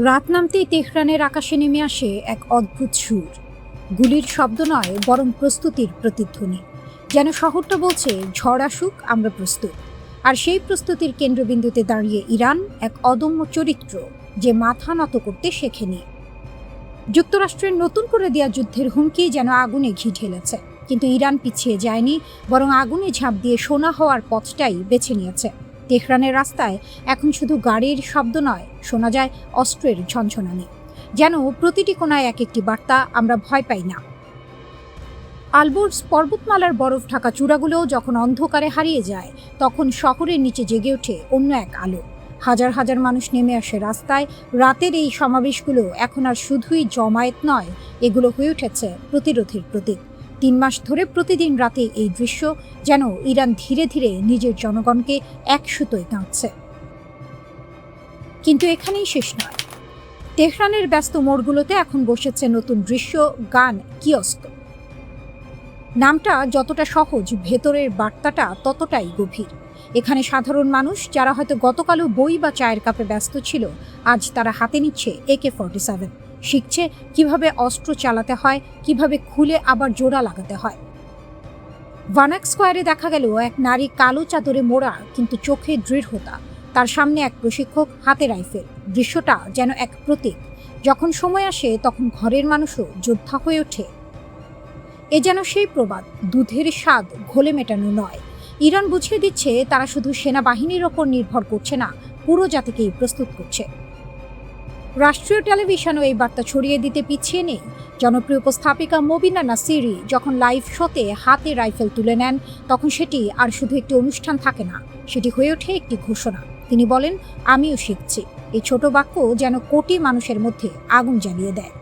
রাত নামতেই তেহরানের আকাশে নেমে আসে এক অদ্ভুত সুর। গুলির শব্দ নয়, বরং প্রস্তুতির প্রতিধ্বনি। যেন শহরটা বলছে, ঝড় আসুক, আমরা প্রস্তুত। আর সেই প্রস্তুতির কেন্দ্রবিন্দুতে দাঁড়িয়ে ইরান, এক অদম্য চরিত্র যে মাথা নত করতে শেখেনি। যুক্তরাষ্ট্রের নতুন করে দেওয়া যুদ্ধের হুমকি যেন আগুনে ঘি ঢেলেছে, কিন্তু ইরান পিছিয়ে যায়নি, বরং আগুনে ঝাঁপ দিয়ে সোনা হওয়ার পথটাই বেছে নিয়েছে। তেহরানের রাস্তায় এখন শুধু গাড়ির শব্দ নয়, শোনা যায় অস্ত্রের ঝনঝনানি। যেন প্রতিটি কোণায় এক একটি বার্তা, আমরা ভয় পাই না। আলবোর্জ পর্বতমালার বরফ ঢাকা চূড়াগুলোও যখন অন্ধকারে হারিয়ে যায়, তখন শহরের নিচে জেগে ওঠে অন্য এক আলো। হাজার হাজার মানুষ নেমে আসে রাস্তায়। রাতের এই সমাবেশগুলো এখন আর শুধুই জমায়েত নয়, এগুলো হয়ে উঠেছে প্রতিরোধের প্রতীক। 3 মাস ধরে প্রতিদিন রাতে এই দৃশ্য, যেন ইরান ধীরে ধীরে নিজের জনগণকে এক সুতোয় টানছে। কিন্তু এখানেই শেষ নয়। তেহরানের ব্যস্ত মোড়গুলোতে এখন বসেছে নতুন দৃশ্য, গান, কিয়স্ক। নামটা যতটা সহজ, ভেতরের বার্তাটা ততটাই গভীর। এখানে সাধারণ মানুষ, যারা হয়তো গতকালও বই বা চায়ের কাপে ব্যস্ত ছিল, আজ তারা হাতে নিচ্ছে AK-47, শিখছে কিভাবে অস্ত্র চালাতে হয়, কিভাবে খুলে আবার জোড়া লাগাতে হয়। ভানাক স্কোয়ারে দেখা গেল এক নারী, কালো চাদরে মোড়া কিন্তু চোখে দৃঢ়তা। তার সামনে এক প্রশিক্ষক, হাতে রাইফেল। দৃশ্যটা যেন এক প্রতীক। যখন সময় আসে, তখন ঘরের মানুষও যোদ্ধা হয়ে ওঠে। এ যেন সেই প্রবাদ, দুধের স্বাদ ঘোলে মেটানো নয়। ইরান বুঝিয়ে দিচ্ছে, তারা শুধু সেনাবাহিনীর ওপর নির্ভর করছে না, পুরো জাতিকেই প্রস্তুত করছে। রাষ্ট্রীয় টেলিভিশনও এই বার্তা ছড়িয়ে দিতে পিছিয়ে নেই। জনপ্রিয় উপস্থাপিকা মবিনা নাসিরি যখন লাইভ শোতে হাতে রাইফেল তুলে নেন, তখন সেটি আর শুধু একটি অনুষ্ঠান থাকে না, সেটি হয়ে ওঠে একটি ঘোষণা। তিনি বলেন, আমিও শিখছি। এই ছোট বাক্য যেন কোটি মানুষের মধ্যে আগুন জ্বালিয়ে দেয়।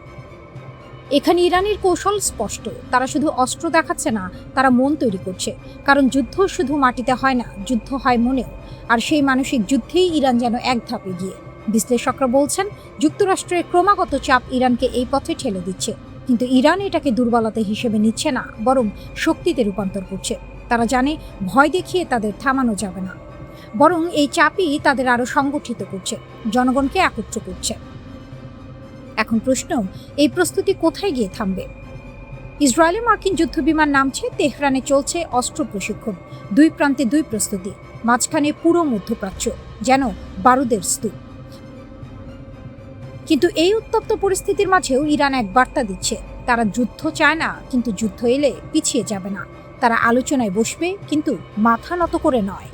এখানে ইরানের কৌশল স্পষ্ট। তারা শুধু অস্ত্র দেখাচ্ছে না, তারা মন তৈরি করছে। কারণ যুদ্ধ শুধু মাটিতে হয় না, যুদ্ধ হয় মনেও। আর সেই মানসিক যুদ্ধেই ইরান যেন এক ধাপ এগিয়ে। বিশ্লেষকরা বলছেন, যুক্তরাষ্ট্রের ক্রমাগত চাপ ইরানকে এই পথে ঠেলে দিচ্ছে। কিন্তু ইরান এটাকে দুর্বলতা হিসেবে নিচ্ছে না, বরং শক্তিতে রূপান্তর করছে। তারা জানে, ভয় দেখিয়ে তাদের থামানো যাবে না, বরং এই চাপই তাদের আরো সংগঠিত করছে, জনগণকে একত্র করছে। এখন প্রশ্ন, এই প্রস্তুতি কোথায় গিয়ে থামবে? ইসরায়েলে মার্কিন যুদ্ধবিমান নামছে, তেহরানে চলছে অস্ত্র প্রশিক্ষণ। 2 প্রান্তে 2 প্রস্তুতি, মাঝখানে পুরো মধ্যপ্রাচ্য যেন বারুদের স্তূপ। কিন্তু এই উত্তপ্ত পরিস্থিতির মাঝেও ইরান এক বার্তা দিচ্ছে, তারা যুদ্ধ চায় না, কিন্তু যুদ্ধ এলে পিছিয়ে যাবে না। তারা আলোচনায় বসবে, কিন্তু মাথা নত করে নয়।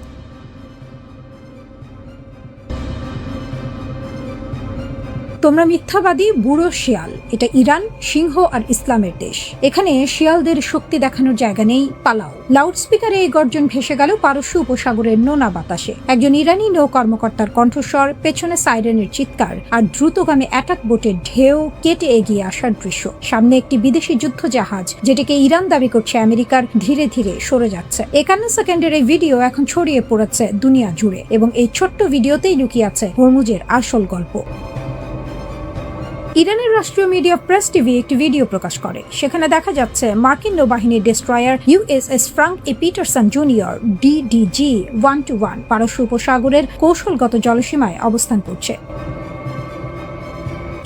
তোমরা মিথ্যাবাদী, বুড়ো শিয়াল। এটা ইরান, সিংহ আর ইসলামের দেশ। এখানে শিয়ালদের শক্তি দেখানোর জায়গা নেই, পালাও। লাউডস্পিকারে এই গর্জন ভেসে গেল পারস্য উপসাগরের নোনা বাতাসে। একজন ইরানি নৌ কর্মকর্তার কণ্ঠস্বর, পেছনে সাইরেনের চিৎকার, আর দ্রুতগামী অ্যাটাক বোটের ঢেউ কেটে এগিয়ে আসার দৃশ্য। সামনে একটি বিদেশি যুদ্ধ জাহাজ, যেটাকে ইরান দাবি করছে আমেরিকার, ধীরে ধীরে সরে যাচ্ছে। 51 সেকেন্ডের এই ভিডিও এখন ছড়িয়ে পড়েছে দুনিয়া জুড়ে, এবং এই ছোট্ট ভিডিওতেই লুকিয়ে আছে হরমুজের আসল গল্প। ইরানের রাষ্ট্রীয় মিডিয়া প্রেস টিভি একটি ভিডিও প্রকাশ করে। সেখানে দেখা যাচ্ছে মার্কিন নৌবাহিনীর ডেস্ট্রয়ার USS ফ্রাঙ্ক এ পিটারসন জুনিয়র DDG-121 পারস্য উপসাগরের কৌশলগত জলসীমায় অবস্থান করছে।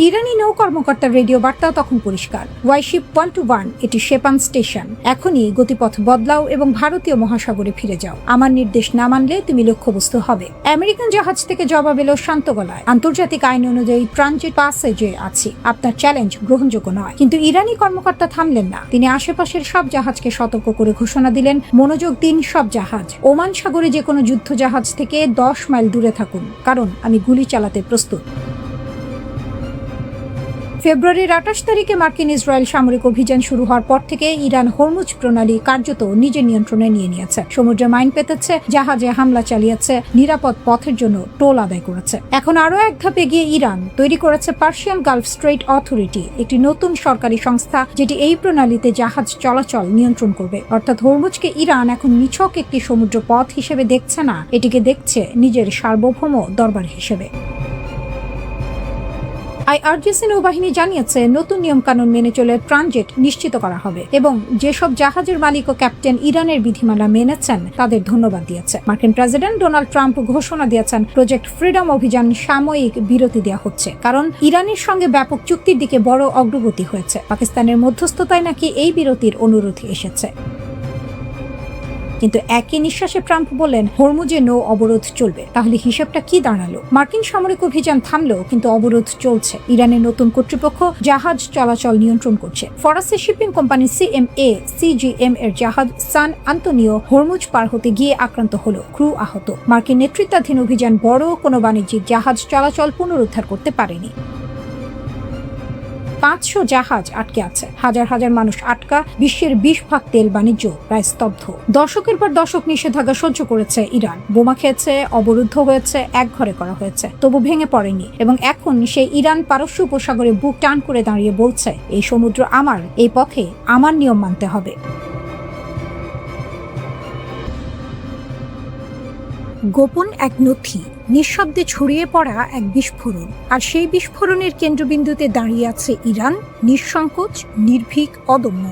ইরানি নৌ কর্মকর্তার রেডিও বার্তা তখন পরিষ্কার, ওয়াইশিপ 121, এটি শেপান স্টেশন। এখনই গতিপথ বদলাও এবং ভারতীয় মহাসাগরে ফিরে যাও। আমার নির্দেশ না মানলে তুমি লক্ষ্যবস্তু হবে। আমেরিকান জাহাজ থেকে জবাব এলো শান্ত গলায়, আন্তর্জাতিক আইন অনুযায়ী ট্রানজিট প্যাসেজে আছি, আপনার চ্যালেঞ্জ গ্রহণযোগ্য নয়। কিন্তু ইরানি কর্মকর্তা থামলেন না। তিনি আশেপাশের সব জাহাজকে সতর্ক করে ঘোষণা দিলেন, মনোযোগ দিন সব জাহাজ। ওমান সাগরে যে কোনো যুদ্ধ জাহাজ থেকে 10 মাইল দূরে থাকুন, কারণ আমি গুলি চালাতে প্রস্তুত। ফেব্রুয়ারির 28 তারিখে মার্কিন ইসরায়েল সামরিক অভিযান শুরু হওয়ার পর থেকে ইরান হরমুজ প্রণালী কার্যত নিজের নিয়ন্ত্রণে নিয়ে নিয়েছে। সমুদ্রে মাইন পেতেছে, জাহাজে হামলা চালিয়েছে, নিরাপদ পথের জন্য টোল আদায় করেছে। এখন আরও এক ধাপ এগিয়ে ইরান তৈরি করেছে পার্সিয়ান গালফ স্ট্রেইট অথরিটি, একটি নতুন সরকারি সংস্থা যেটি এই প্রণালীতে জাহাজ চলাচল নিয়ন্ত্রণ করবে। অর্থাৎ হরমুজকে ইরান এখন নিছক একটি সমুদ্র পথ হিসেবে দেখছে না, এটিকে দেখছে নিজের সার্বভৌম দরবার হিসেবে। আইআরজিসি নৌবাহিনী জানিয়েছে নতুন নিয়মকানুন মেনে চলে ট্রানজিট নিশ্চিত করা হবে এবং যেসব জাহাজের মালিক ও ক্যাপ্টেন ইরানের বিধিমালা মেনেছেন তাদের ধন্যবাদ দিয়েছে। মার্কিন প্রেসিডেন্ট ডোনাল্ড ট্রাম্প ঘোষণা দিয়েছেন প্রজেক্ট ফ্রিডম অভিযান সাময়িক বিরতি দেওয়া হচ্ছে, কারণ ইরানের সঙ্গে ব্যাপক চুক্তির দিকে বড় অগ্রগতি হয়েছে। পাকিস্তানের মধ্যস্থতায় নাকি এই বিরতির অনুরোধ এসেছে। কিন্তু একই নিঃশ্বাসে ট্রাম্প বললেন হরমুজে নৌ অবরোধ চলবে। তাহলে হিসাবটা কি দাঁড়ালো? মার্কিন সামরিক অভিযান থামলো, কিন্তু অবরোধ চলছে। ইরানের নতুন কর্তৃপক্ষ জাহাজ চলাচল নিয়ন্ত্রণ করছে। ফরাসি শিপিং কোম্পানি সিজিএম এর জাহাজ সান আন্তোনিও হরমুজ পার হতে গিয়ে আক্রান্ত হলো, ক্রু আহত। মার্কিন নেতৃত্বাধীন অভিযান বড় কোনো বাণিজ্যিক জাহাজ চলাচল পুনরুদ্ধার করতে পারেনি। 500 জাহাজ আটকে আছে, হাজার হাজার মানুষ আটকা, বিশ্বের 20% তেল বাণিজ্য প্রায় স্তব্ধ। দশকের পর দশক নিষেধাজ্ঞা সহ্য করেছে ইরান, বোমা খেয়েছে, অবরুদ্ধ হয়েছে, একঘরে করা হয়েছে, তবু ভেঙে পড়েনি। এবং এখন সেই ইরান পারস্য উপসাগরে বুক টান করে দাঁড়িয়ে বলছে, এই সমুদ্র আমার, এই পথে আমার নিয়ম মানতে হবে। গোপন এক নথি, নিঃশব্দে ছড়িয়ে পড়া এক বিস্ফোরণ, আর সেই বিস্ফোরণের কেন্দ্রবিন্দুতে দাঁড়িয়ে আছে ইরান, নিঃসংকোচ, নির্ভীক, অদম্য।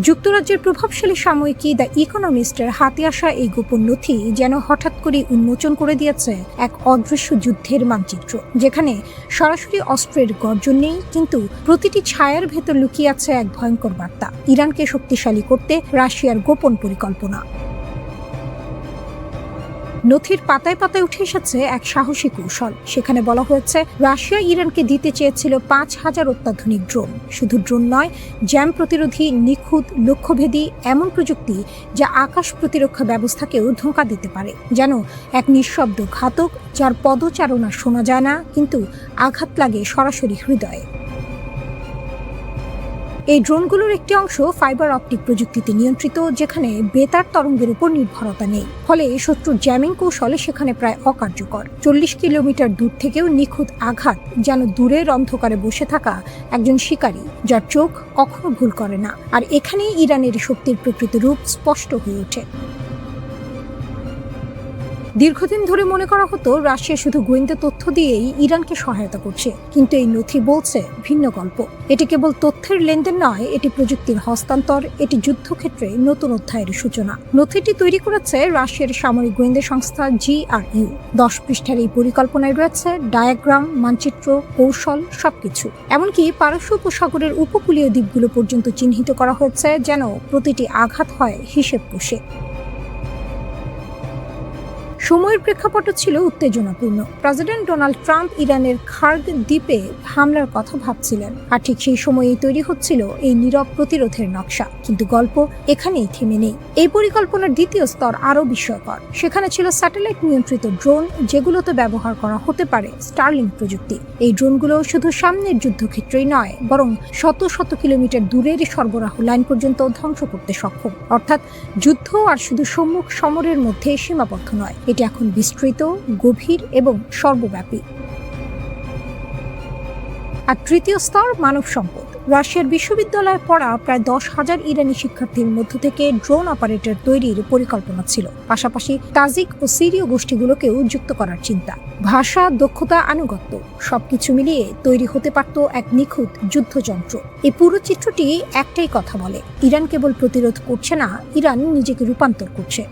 যুক্তরাজ্যের প্রভাবশালী সাময়িকী দ্য ইকোনমিস্টের হাতে আসা এই গোপন নথি যেন হঠাৎ করে উন্মোচন করে দিয়েছে এক অদৃশ্য যুদ্ধের মানচিত্র, যেখানে সরাসরি অস্ত্রের গর্জন নেই, কিন্তু প্রতিটি ছায়ার ভেতর লুকিয়ে আছে এক ভয়ঙ্কর বার্তা, ইরানকে শক্তিশালী করতে রাশিয়ার গোপন পরিকল্পনা। নথির পাতায় পাতায় উঠে এসেছে এক সাহসী কৌশল। সেখানে বলা হয়েছে রাশিয়া ইরানকে দিতে চেয়েছিল 5000 অত্যাধুনিক ড্রোন। শুধু ড্রোন নয়, জ্যাম প্রতিরোধী, নিখুঁত, লক্ষ্যভেদী এমন প্রযুক্তি যা আকাশ প্রতিরক্ষা ব্যবস্থাকেও ধোঁকা দিতে পারে, যেন এক নিঃশব্দ ঘাতক যার পদচারণা শোনা যায় না, কিন্তু আঘাত লাগে সরাসরি হৃদয়ে। এই ড্রোনগুলোর একটি অংশ ফাইবার অপটিক প্রযুক্তিতে নিয়ন্ত্রিত, যেখানে বেতার তরঙ্গের উপর নির্ভরতা নেই, ফলে শত্রুর জ্যামিং কৌশল সেখানে প্রায় অকার্যকর। 40 কিলোমিটার দূর থেকেও নিখুঁত আঘাত, যেন দূরের অন্ধকারে বসে থাকা একজন শিকারী যার চোখ কখনো ভুল করে না। আর এখানেই ইরানের শক্তির প্রকৃত রূপ স্পষ্ট হয়ে ওঠে। দীর্ঘদিন ধরে মনে করা হতো রাশিয়া শুধু গোয়েন্দা তথ্য দিয়েই ইরানকে সহায়তা করছে, কিন্তু এই নথি বলছে ভিন্ন গল্প। এটি কেবল তথ্যের লেনদেন নয়, এটি প্রযুক্তির হস্তান্তর, এটি যুদ্ধক্ষেত্রে নতুন অধ্যায়ের সূচনা। নথিটি তৈরি করেছে রাশিয়ার সামরিক গোয়েন্দা সংস্থা GRU। 10 পৃষ্ঠার এই পরিকল্পনায় রয়েছে ডায়াগ্রাম, মানচিত্র, কৌশল, সবকিছু। এমনকি পারস্য উপসাগরের উপকূলীয় দ্বীপগুলো পর্যন্ত চিহ্নিত করা হয়েছে, যেন প্রতিটি আঘাত হয় হিসেব কষে। সময়ের প্রেক্ষাপটও ছিল উত্তেজনাপূর্ণ। প্রেসিডেন্ট ডোনাল্ড ট্রাম্প ইরানের খার্গ দ্বীপে হামলার কথা ভাবছিলেন, আর ঠিক সেই সময়েই তৈরি হচ্ছিল এই নীরব প্রতিরোধের নকশা। কিন্তু গল্প এখানেই থেমে নেই। এই পরিকল্পনার দ্বিতীয় স্তর আরও বিস্ময়কর। সেখানে ছিল স্যাটেলাইট নিয়ন্ত্রিত ড্রোন, যেগুলোতে ব্যবহার করা হতে পারে স্টারলিং প্রযুক্তি। এই ড্রোনগুলো শুধু সামনের যুদ্ধক্ষেত্রেই নয়, বরং শত শত কিলোমিটার দূরের সরবরাহ লাইন পর্যন্ত ধ্বংস করতে সক্ষম। অর্থাৎ যুদ্ধ আর শুধু সম্মুখ সমরের মধ্যে সীমাবদ্ধ নয়, এটি এখন বিস্তৃত, গভীর এবং সর্বব্যাপী। আর তৃতীয় স্তর মানব সম্পদ। রাশিয়ার বিশ্ববিদ্যালয়ে পড়া প্রায় 10,000 ইরানি শিক্ষার্থীর মধ্য থেকে ড্রোন অপারেটর তৈরির পরিকল্পনা ছিল। পাশাপাশি তাজিক ও সিরীয় গোষ্ঠীগুলোকেও যুক্ত করার চিন্তা। ভাষা, দক্ষতা, আনুগত্য সবকিছু মিলিয়ে তৈরি হতে পারত এক নিখুঁত যুদ্ধযন্ত্র। এই পুরো চিত্রটি একটাই কথা বলে, ইরান কেবল প্রতিরোধ করছে না, ইরান নিজেকে রূপান্তর করছে।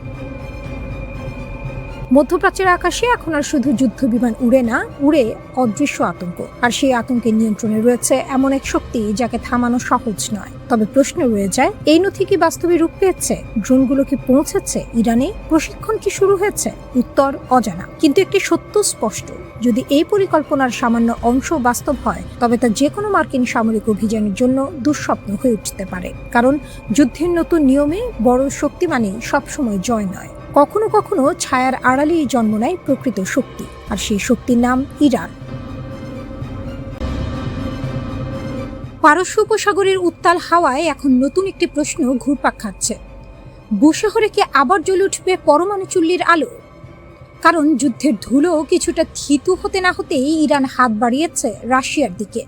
মধ্যপ্রাচ্যের আকাশে এখন আর শুধু যুদ্ধ বিমান উড়ে না, উড়ে অদৃশ্য আতঙ্ক। আর সেই আতঙ্কের নিয়ন্ত্রণে রয়েছে এমন এক শক্তি যাকে থামানো সহজ নয়। তবে প্রশ্ন রয়ে যায়, এই নথি কি বাস্তবে রূপ পেয়েছে? ড্রোনগুলো কি পৌঁছেছে ইরানে? প্রশিক্ষণ কি শুরু হয়েছে? উত্তর অজানা। কিন্তু একটি সত্য স্পষ্ট, যদি এই পরিকল্পনার সামান্য অংশ বাস্তব হয়, তবে তা যে কোনো মার্কিন সামরিক অভিযানের জন্য দুঃস্বপ্ন হয়ে উঠতে পারে। কারণ যুদ্ধের নতুন নিয়মে বড় শক্তি মানে সবসময় জয় নয়। কখনো কখনো ছায়ার আড়ালেই জন্ম নেয় প্রকৃত শক্তি, আর সেই শক্তির নাম ইরান। পারস্য উপসাগরের উত্তাল হাওয়ায় এখন নতুন একটি প্রশ্ন ঘুরপাক খাচ্ছে। বুশহরে কি আবার জ্বলে উঠবে পরমাণু চুল্লির আলো? কারণ যুদ্ধের ধুলো কিছুটা থিতু হতে না হতেই ইরান হাত বাড়িয়েছে রাশিয়ার দিকে।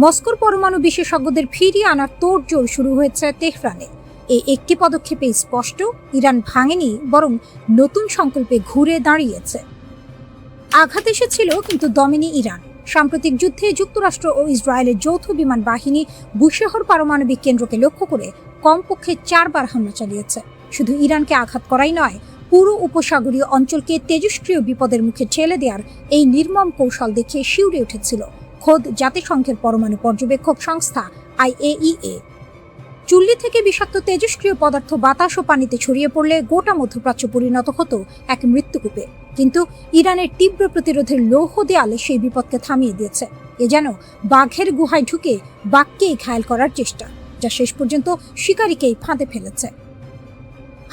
মস্কোর পরমাণু বিশেষজ্ঞদের ফিরিয়ে আনার তোড়জোড় শুরু হয়েছে তেহরানে। এই একটি পদক্ষেপে স্পষ্ট, ইরান ভাঙেনি, বরং নতুন সংকল্পে ঘুরে দাঁড়িয়েছে। আঘাত এসেছিল, কিন্তু দমেনি ইরান। সাম্প্রতিক যুদ্ধে যুক্তরাষ্ট্র ও ইসরায়েলের যৌথ বিমান বাহিনী বুশেহর পারমাণবিক কেন্দ্রকে লক্ষ্য করে কমপক্ষে 4 বার হামলা চালিয়েছে। শুধু ইরানকে আঘাত করাই নয়, পুরো উপসাগরীয় অঞ্চলকে তেজস্ক্রিয় বিপদের মুখে ঠেলে দেওয়ার এই নির্মম কৌশল দেখে শিউরে উঠেছিল খোদ জাতিসংঘের পরমাণু পর্যবেক্ষক সংস্থা IAEA। চুল্লি থেকে বিষাক্ত তেজস্ক্রিয় পদার্থ বাতাস ও পানিতে ছড়িয়ে পড়লে গোটা মধ্যপ্রাচ্য পরিণত হতো এক মৃত্যুকূপে, কিন্তু ইরানের তীব্র প্রতিরোধের লৌহ দেয়াল সেই বিপদকে থামিয়ে দিয়েছে। এ যেন বাঘের গুহায় ঢুকে বাঘকেই ঘায়েল করার চেষ্টা, যা শেষ পর্যন্ত শিকারীকেই ফাঁদে ফেলেছে।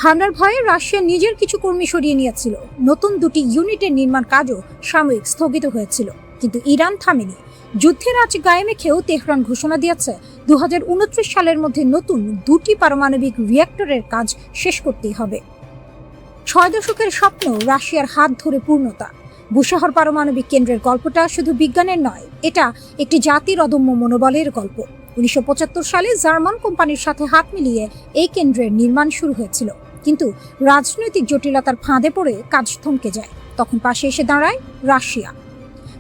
হামলার ভয়ে রাশিয়া নিজের কিছু কর্মী সরিয়ে নিয়েছিল। নতুন 2টি ইউনিটের নির্মাণ কাজও সাময়িক স্থগিত হয়েছিল, কিন্তু ইরান থামেনি। যুদ্ধের আঁচ গায়ে মেখেও তেহরান ঘোষণা দিয়েছে 2029 সালের মধ্যে নতুন 2টি পারমাণবিক রিঅ্যাক্টরের কাজ শেষ করতেই হবে। 6 দশকের স্বপ্ন রাশিয়ার হাত ধরে পূর্ণতা। বুশেহর পারমাণবিক কেন্দ্রের গল্পটা শুধু বিজ্ঞানের নয়, এটা একটি জাতির অদম্য মনোবলের গল্প। 1975 সালে জার্মান কোম্পানির সাথে হাত মিলিয়ে এই কেন্দ্রের নির্মাণ শুরু হয়েছিল, কিন্তু রাজনৈতিক জটিলতার ফাঁদে পড়ে কাজ থমকে যায়। তখন পাশে এসে দাঁড়ায় রাশিয়া।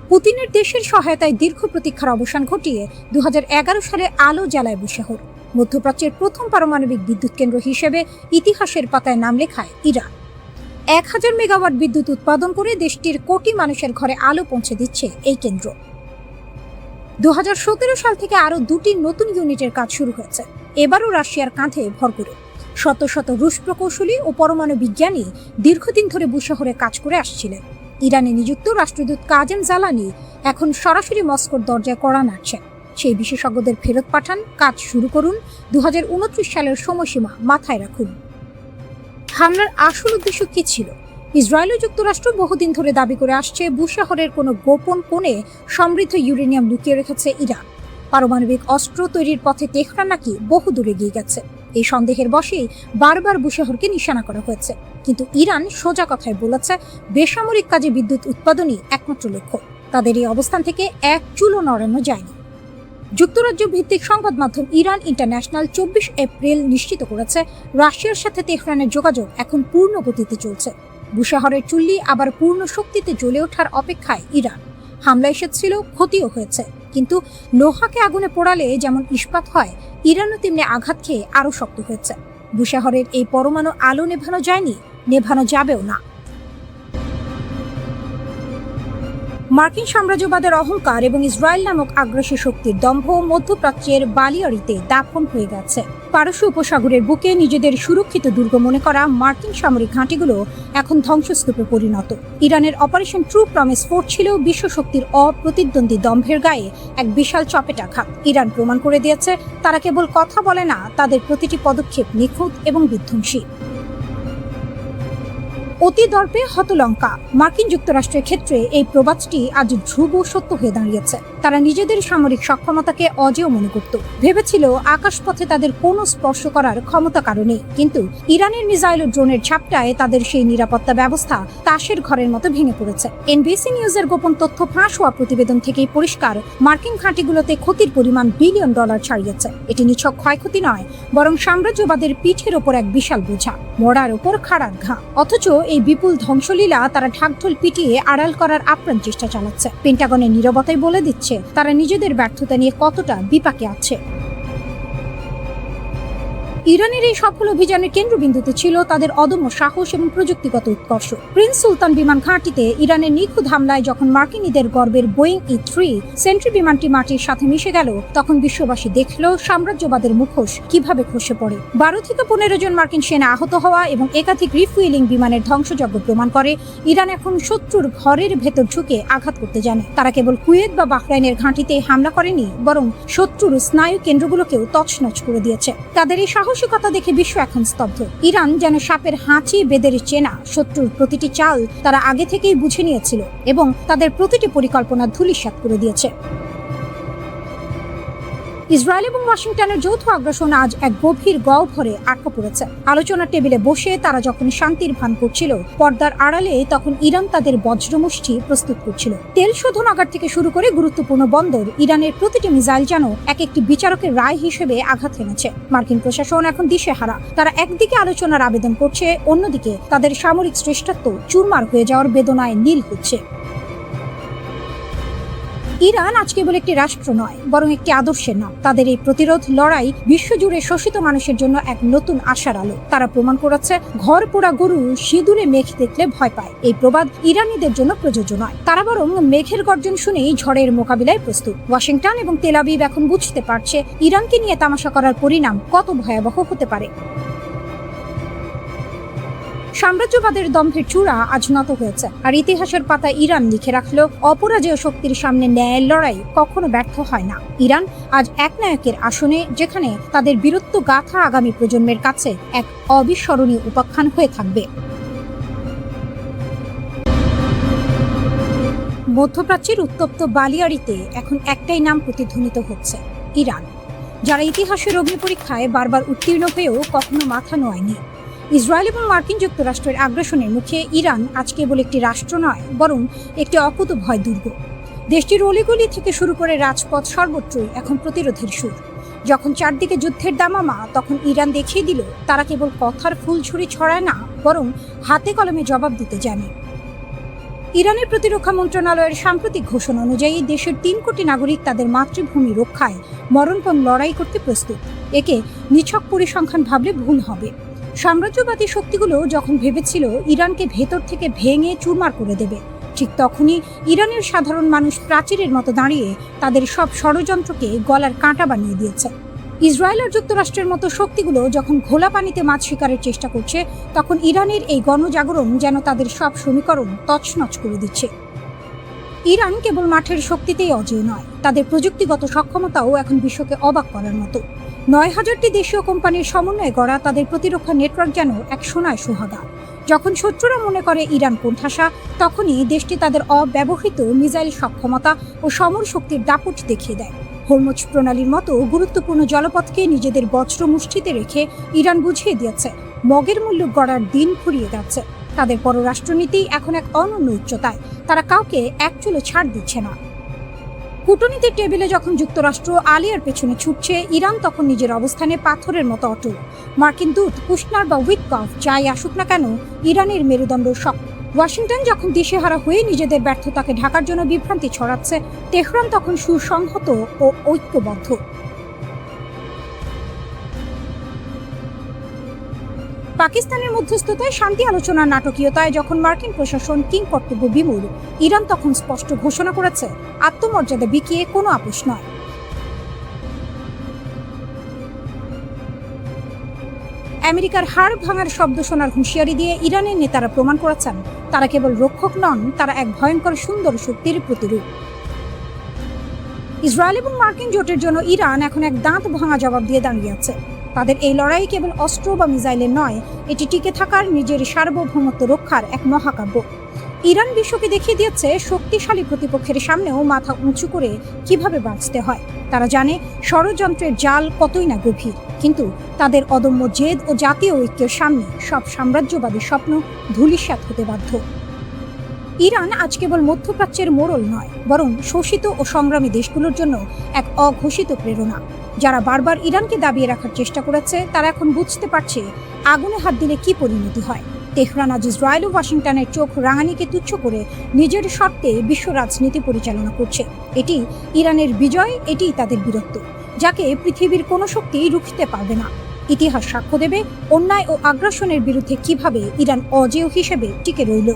পুতিনের দেশের সহায়তায় দীর্ঘ প্রতীক্ষার অবসান ঘটিয়ে 2011 সালে আলো জ্বালায় বুশেহর। মধ্যপ্রাচ্যের প্রথম পারমাণবিক বিদ্যুৎ কেন্দ্র হিসেবে ইতিহাসের পাতায় নাম লেখায় ইরান। 1000 মেগাওয়াট বিদ্যুৎ উৎপাদন করে দেশটির কোটি মানুষের ঘরে আলো পৌঁছে দিচ্ছে এই কেন্দ্র। 2017 সাল থেকে আরও 2টি নতুন ইউনিটের কাজ শুরু হয়েছে, এবারও রাশিয়ার কাঁধে ভর করে। শত শত রুশ প্রকৌশলী ও পরমাণু বিজ্ঞানী দীর্ঘদিন ধরে বুশেহরে কাজ করে আসছিলেন। ইরানে নিযুক্ত রাষ্ট্রদূত কাজেম জালানি এখন সরাসরি মস্কোর দরজায় কড়া নাড়ছেন। সেই বিশেষজ্ঞদের ফেরত পাঠান, কাজ শুরু করুন। 2029 সালের সময়সীমা মাথায় রাখুন। হামলার আসল উদ্দেশ্য কি ছিল? ইসরায়েল ও যুক্তরাষ্ট্র বহুদিন ধরে দাবি করে আসছে বুশেহরের কোনো গোপন কোণে সমৃদ্ধ ইউরেনিয়াম লুকিয়ে রেখেছে ইরান। পারমাণবিক অস্ত্র তৈরির পথে তেহরান নাকি বহু দূরে এগিয়ে গেছে। এই সন্দেহের বশেই বারবার বুশেহরকে নিশানা করা হয়েছে, কিন্তু ইরান সোজা কথায় বলেছে বেসামরিক কাজে বিদ্যুৎ উৎপাদনই একমাত্র লক্ষ্য। তাদের এই অবস্থান থেকে এক চুলও নড়ানো যায়নি। যুক্তরাজ্য ভিত্তিক সংবাদ মাধ্যম ইরান ইন্টারন্যাশনাল 24 এপ্রিল নিশ্চিত করেছে রাশিয়ার সাথে তেহরানের যোগাযোগ এখন পূর্ণ গতিতে চলছে। বুশেহরের চুল্লি আবার পূর্ণ শক্তিতে জ্বলে ওঠার অপেক্ষায় ইরান। হামলা এসেছিল, ক্ষতিও হয়েছে, কিন্তু লোহাকে আগুনে পোড়ালে যেমন ইস্পাত হয়, ইরানও তেমনি আঘাত খেয়ে আরও শক্ত হয়েছে। বুশেহরের এই পরমাণু আলো নেভানো যায়নি, নেভানো যাবেও না। মার্কিন সাম্রাজ্যবাদের অহংকার এবং ইসরায়েল নামক আগ্রাসী শক্তির দম্ভ মধ্যপ্রাচ্যের বালিয়াড়িতে দাফন হয়ে গেছে। পারস্য উপসাগরের বুকে নিজেদের সুরক্ষিত দুর্গ মনে করা মার্কিন সামরিক ঘাঁটিগুলো এখন ধ্বংসস্তূপে পরিণত। ইরানের অপারেশন ট্রু প্রমিস 4 ছিল বিশ্বশক্তির অপ্রতিদ্বন্দ্বী দম্ভের গায়ে এক বিশাল চপেটাঘাত। ইরান প্রমাণ করে দিয়েছে তারা কেবল কথা বলে না, তাদের প্রতিটি পদক্ষেপ নিখুঁত এবং বিধ্বংসী। অতি দর্পে হতলঙ্কা। মার্কিন যুক্তরাষ্ট্রের ক্ষেত্রে এই প্রবাদটি আজ ধ্রুব সত্য হয়ে দাঁড়িয়েছে। তারা নিজেদের সামরিক সক্ষমতাকে অজেয় মনে করত, ভেবেছিল আকাশপথে তাদের কোনো স্পর্শ করার ক্ষমতা কারণে। কিন্তু ইরানের মিসাইল ও ড্রোনের ঝাপটায় তাদের সেই নিরাপত্তা ব্যবস্থা তাসের ঘরের মতো ভেঙে পড়েছে। এনবিসি নিউজের গোপন তথ্য ফাঁস হওয়া প্রতিবেদন থেকেই পরিষ্কার, মার্কিন ঘাঁটিগুলোতে ক্ষতির পরিমাণ বিলিয়ন ডলার ছাড়িয়েছে। এটি নিছক ক্ষয়ক্ষতি নয়, বরং সাম্রাজ্যবাদের পিঠের ওপর এক বিশাল বোঝা, মরার ওপর খাড়ার ঘা। অথচ এই বিপুল ধ্বংসলীলা তারা ঢাকঢোল পিটিয়ে আড়াল করার আপ্রাণ চেষ্টা চালাচ্ছে। পেন্টাগনের নীরবতাই বলে দিচ্ছে তারা নিজেদের ব্যর্থতা নিয়ে কতটা বিপাকে আছে। ইরানের এই সফল অভিযানের কেন্দ্রবিন্দুতে ছিল তাদের অদম্য সাহস এবং প্রযুক্তিগত উৎকর্ষ। প্রিন্স সুলতান বিমান ঘাঁটিতে ইরানের নিখুঁত হামলায় যখন মার্কিনীদের গর্বের বোয়িং E-3 সেন্ট্রি বিমানটি মাটির সাথে মিশে গেল, তখন বিশ্ববাসী দেখল সাম্রাজ্যবাদের মুখোশ কিভাবে খসে পড়ে। 12 থেকে 15 জন মার্কিন সেনা আহত হওয়া এবং একাধিক রিফুয়েলিং বিমানের ধ্বংসযজ্ঞ প্রমাণ করে ইরান এখন শত্রুর ঘরের ভেতর ঢুকে আঘাত করতে জানে। তারা কেবল কুয়েত বা বাহরাইনের ঘাঁটিতে হামলা করেনি, বরং শত্রুর স্নায়ু কেন্দ্রগুলোকেও তছনছ করে দিয়েছে। তাদের এই সাহসিকতা দেখে বিশ্ব এখন স্তব্ধ। ইরান যেন সাপের হাঁচি বেদের চেনা, শত্রুর প্রতিটি চাল তারা আগে থেকেই বুঝে নিয়েছিল এবং তাদের প্রতিটি পরিকল্পনা ধূলিসাৎ করে দিয়েছে। ইসরায়েল এবং ওয়াশিংটনের যৌথ আগ্রাসন আজ এক গভীর গহ্বরে আটকা পড়েছে। আলোচনার টেবিলে বসে তারা যখন শান্তির ভান করছিল, পর্দার আড়ালে তখন ইরান তাদের বজ্রমুষ্টি প্রস্তুত করছিল। তেল শোধনাগার থেকে শুরু করে গুরুত্বপূর্ণ বন্দর, ইরানের প্রতিটি মিসাইল যেন এক একটি বিচারকের রায় হিসেবে আঘাত এনেছে। মার্কিন প্রশাসন এখন দিশেহারা। তারা একদিকে আলোচনার আবেদন করছে, অন্যদিকে তাদের সামরিক শ্রেষ্ঠত্ব চুরমার হয়ে যাওয়ার বেদনায় নীল হচ্ছে। ইরান আজ কেবল একটি রাষ্ট্র নয়, বরং একটি আদর্শের নাম। তাদের এই প্রতিরোধ লড়াই বিশ্বজুড়ে শোষিত মানুষের জন্য এক নতুন আশার আলো। তারা প্রমাণ করেছে, ঘর পোড়া গরু সিঁদুরে মেঘ দেখলে ভয় পায়। এই প্রবাদ ইরানিদের জন্য প্রযোজ্য নয়, তারা বরং মেঘের গর্জন শুনেই ঝড়ের মোকাবিলায় প্রস্তুত। ওয়াশিংটন এবং তেল আবিব এখন বুঝতে পারছে ইরানকে নিয়ে তামাশা করার পরিণাম কত ভয়াবহ হতে পারে। সাম্রাজ্যবাদের দম্ভের চূড়া আজ নত হয়েছে, আর ইতিহাসের পাতা ইরান লিখে রাখলো, অপরাজেয় শক্তির সামনে ন্যায়ের লড়াই কখনো ব্যর্থ হয় না। ইরান আজ এক নায়কের আসনে, যেখানে তাদের বীরত্ব গাথা আগামী প্রজন্মের কাছে এক অবিস্মরণীয় উপাখ্যান হয়ে থাকবে। মধ্যপ্রাচ্যের উত্তপ্ত বালিয়াড়িতে এখন একটাই নাম প্রতিধ্বনিত হচ্ছে, ইরান, যারা ইতিহাসের অগ্নিপরীক্ষায় বারবার উত্তীর্ণ হয়েও কখনো মাথা নোয়ায়নি। ইসরায়েল এবং মার্কিন যুক্তরাষ্ট্রের আগ্রাসনের মুখে ইরান আজ কেবল একটি রাষ্ট্র নয়, বরং একটি অকুতোভয় দুর্গ। দেশটির অলিগলি থেকে শুরু করে রাজপথ সর্বত্রই এখন প্রতিরোধের সুর। যখন চারদিকে যুদ্ধের দামামা, তখন ইরান দেখিয়ে দিল তারা কেবল কথার ফুলঝুরি ছড়ায় না, বরং হাতে কলমে জবাব দিতে জানে। ইরানের প্রতিরক্ষা মন্ত্রণালয়ের সাম্প্রতিক ঘোষণা অনুযায়ী দেশের 3 কোটি নাগরিক তাদের মাতৃভূমি রক্ষায় মরণপণ লড়াই করতে প্রস্তুত। একে নিছক পরিসংখ্যান ভাবলে ভুল হবে। সাম্রাজ্যবাদী শক্তিগুলো যখন ভেবেছিল ইরানকে ভেতর থেকে ভেঙে চুরমার করে দেবে, ঠিক তখনই ইরানের সাধারণ মানুষ প্রাচীরের মতো দাঁড়িয়ে তাদের সব ষড়যন্ত্রকে গলার কাঁটা বানিয়ে দিয়েছে। ইসরায়েল আর যুক্তরাষ্ট্রের মতো শক্তিগুলো যখন ঘোলা পানিতে মাছ শিকারের চেষ্টা করছে, তখন ইরানের এই গণজাগরণ যেন তাদের সব সমীকরণ তছনছ করে দিচ্ছে। ইরান কেবল মাঠের শক্তিতেই অজেয় নয়, তাদের প্রযুক্তিগত সক্ষমতাও এখন বিশ্বকে অবাক করার মতো। ৯,০০০টি দেশীয় কোম্পানির সমন্বয়ে গড়া তাদের প্রতিরক্ষা নেটওয়ার্ক যেন এক সোনায় সোহাগা। যখন শত্রুরা মনে করে ইরান কোণঠাসা, তখনই দেশটি তাদের অব্যবহৃত মিসাইল সক্ষমতা ও সমর শক্তির দাপট দেখিয়ে দেয়। হরমুজ প্রণালীর মতো গুরুত্বপূর্ণ জলপথকে নিজেদের বজ্র মুষ্টিতে রেখে ইরান বুঝিয়ে দিয়েছে, মগের মূল্য গড়ার দিন ফুরিয়ে যাচ্ছে। তাদের পররাষ্ট্রনীতি এখন এক অনন্য উচ্চতায়, তারা কাউকে এক চুলো ছাড় দিচ্ছে না। কূটনীতির টেবিলে যখন যুক্তরাষ্ট্র আলিয়ার পেছনে ছুটছে, ইরান তখন নিজের অবস্থানে পাথরের মতো অটল। মার্কিন দূত কুশনার বা উইটকফ যাই আসুক না কেন, ইরানের মেরুদণ্ড শক্ত। ওয়াশিংটন যখন দিশেহারা হয়ে নিজেদের ব্যর্থতাকে ঢাকার জন্য বিভ্রান্তি ছড়াচ্ছে, তেহরান তখন সুসংহত ও ঐক্যবদ্ধ। পাকিস্তানের মধ্যস্থতায় শান্তি আলোচনার নাটকীয়তায় যখন মার্কিন প্রশাসন কিংকর্তব্য বিমূঢ়, ইরান তখন স্পষ্ট ঘোষণা করেছে, আত্মমর্যাদা বিকিয়ে কোনো আপোষ নয়। আমেরিকার হাড় ভাঙার শব্দ শোনার হুঁশিয়ারি দিয়ে ইরানের নেতারা প্রমাণ করেছেন, তারা কেবল রক্ষক নন, তারা এক ভয়ঙ্কর সুন্দর শক্তির প্রতিরূপ। ইসরায়েল এবং মার্কিন জোটের জন্য ইরান এখন এক দাঁত ভাঙা জবাব দিয়ে দাঁড়িয়ে আছে। তাদের এই লড়াই কেবল অস্ত্র বা মিসাইলের নয়, এটি টিকে থাকার, নিজের সার্বভৌমত্ব রক্ষার এক মহাকাব্য। ইরান বিশ্বকে দেখিয়ে দিয়েছে শক্তিশালী প্রতিপক্ষের সামনেও মাথা উঁচু করে কিভাবে বাঁচতে হয়। তারা জানে ষড়যন্ত্রের জাল কতই না গভীর, কিন্তু তাদের অদম্য জেদ ও জাতীয় ঐক্যের সামনে সব সাম্রাজ্যবাদী স্বপ্ন ধূলিসাৎ হতে বাধ্য। ইরান আজ কেবল মধ্যপ্রাচ্যের মোড়ল নয়, বরং শোষিত ও সংগ্রামী দেশগুলোর জন্য এক অঘোষিত প্রেরণা। যারা বারবার ইরানকে দাবিয়ে রাখার চেষ্টা করেছে, তারা এখন বুঝতে পারছে আগুনে হাত দিলে কি পরিণতি হয়। তেহরান আজ ইসরায়েল ও ওয়াশিংটনের চোখ রাঙানিকে তুচ্ছ করে নিজের শর্তে বিশ্ব রাজনীতি পরিচালনা করছে। এটি ইরানের বিজয়, এটি তাদের বীরত্ব, যাকে পৃথিবীর কোনো শক্তি রুখতে পারবে না। ইতিহাস সাক্ষ্য দেবে অন্যায় ও আগ্রাসনের বিরুদ্ধে কিভাবে ইরান অজেয় হিসেবে টিকে রইল।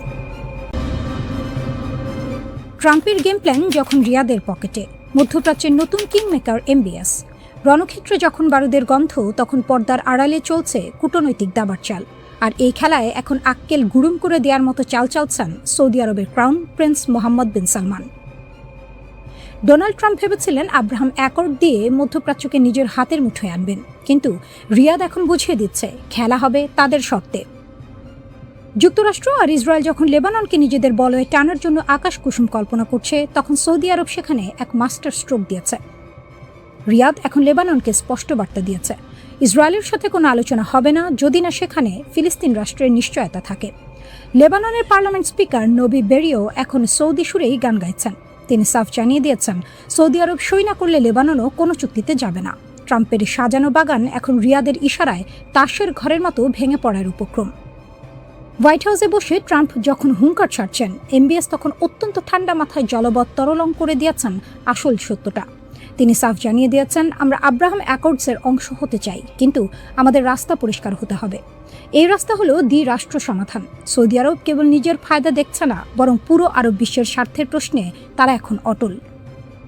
ট্রাম্পের গেম প্ল্যান যখন রিয়াদের পকেটে, মধ্যপ্রাচ্যের নতুন কিংমেকার MBS। রণক্ষেত্রে যখন বারুদের গন্ধ, তখন পর্দার আড়ালে চলছে কূটনৈতিক দাবার চাল। আর এই খেলায় এখন আক্কেল গুড়ুম করে দেওয়ার মতো চাল চালছেন সৌদি আরবের ক্রাউন প্রিন্স মোহাম্মদ বিন সালমান। ডোনাল্ড ট্রাম্প ভেবেছিলেন আব্রাহাম অ্যাকর্ড দিয়ে মধ্যপ্রাচ্যকে নিজের হাতের মুঠোয় আনবেন, কিন্তু রিয়াদ এখন বুঝিয়ে দিচ্ছে খেলা হবে তাদের শর্তে। যুক্তরাষ্ট্র আর ইসরায়েল যখন লেবাননকে নিজেদের বলয়ে টানার জন্য আকাশ কুসুম কল্পনা করছে, তখন সৌদি আরব সেখানে এক মাস্টার স্ট্রোক দিয়েছে। রিয়াদ এখন লেবাননকে স্পষ্ট বার্তা দিয়েছে, ইসরায়েলের সাথে কোনো আলোচনা হবে না যদি না সেখানে ফিলিস্তিন রাষ্ট্রের নিশ্চয়তা থাকে। লেবাননের পার্লামেন্ট স্পিকার নবি বেরিও এখন সৌদি সুরেই গান গাইছেন। তিনি সাফ জানিয়ে দিয়েছেন, সৌদি আরব সই না করলে লেবাননও কোনো চুক্তিতে যাবে না। ট্রাম্পের সাজানো বাগান এখন রিয়াদের ইশারায় তাসের ঘরের মতো ভেঙে পড়ার উপক্রম। হোয়াইট হাউসে বসে ট্রাম্প যখন হুঙ্কার ছাড়ছেন, এমবিএস তখন অত্যন্ত ঠান্ডা মাথায় জলবৎ তরলং করে দিয়েছেন আসল সত্যটা। তিনি সাফ জানিয়ে দিয়েছেন, আমরা আব্রাহাম অ্যাকর্ডসের অংশ হতে চাই, কিন্তু আমাদের রাস্তা পরিষ্কার হতে হবে। এই রাস্তা হলো দ্বিরাষ্ট্র সমাধান। সৌদি আরব কেবল নিজের ফায়দা দেখছে না, বরং পুরো আরব বিশ্বের স্বার্থের প্রশ্নে তারা এখন অটল।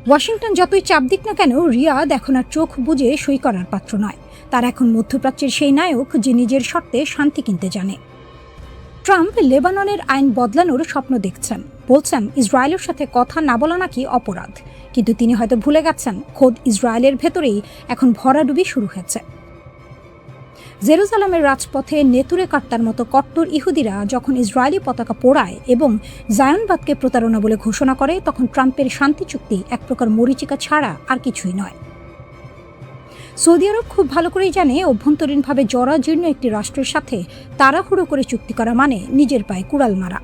ওয়াশিংটন যতই চাপ দিক না কেন, রিয়াদ এখন আর চোখ বুজে সই করার পাত্র নয়। তারা এখন মধ্যপ্রাচ্যের সেই নায়ক যে নিজের শর্তে শান্তি কিনতে জানে। ট্রাম্প লেবাননের আইন বদলানোর স্বপ্ন দেখছেন, বলছেন ইসরায়েলের সাথে কথা না বলা নাকি অপরাধ। কিন্তু তিনি হয়তো ভুলে গেছেন, খোদ ইসরায়েলের ভেতরেই এখন ভরাডুবি শুরু হয়েছে। জেরুজালেমের রাজপথে নেতুরে কাট্টার মতো কট্টর ইহুদিরা যখন ইসরায়েলি পতাকা পোড়ায় এবং জায়নবাদকে প্রতারণা বলে ঘোষণা করে, তখন ট্রাম্পের শান্তি চুক্তি এক প্রকার মরীচিকা ছাড়া আর কিছুই নয়। সৌদি আরব খুব ভালো করেই জানে, অভ্যন্তরীণভাবে জরাজীর্ণ একটি রাষ্ট্রের সাথে তাড়াহুড়ো করে চুক্তি করা মানে নিজের পায়ে কুড়াল মারা।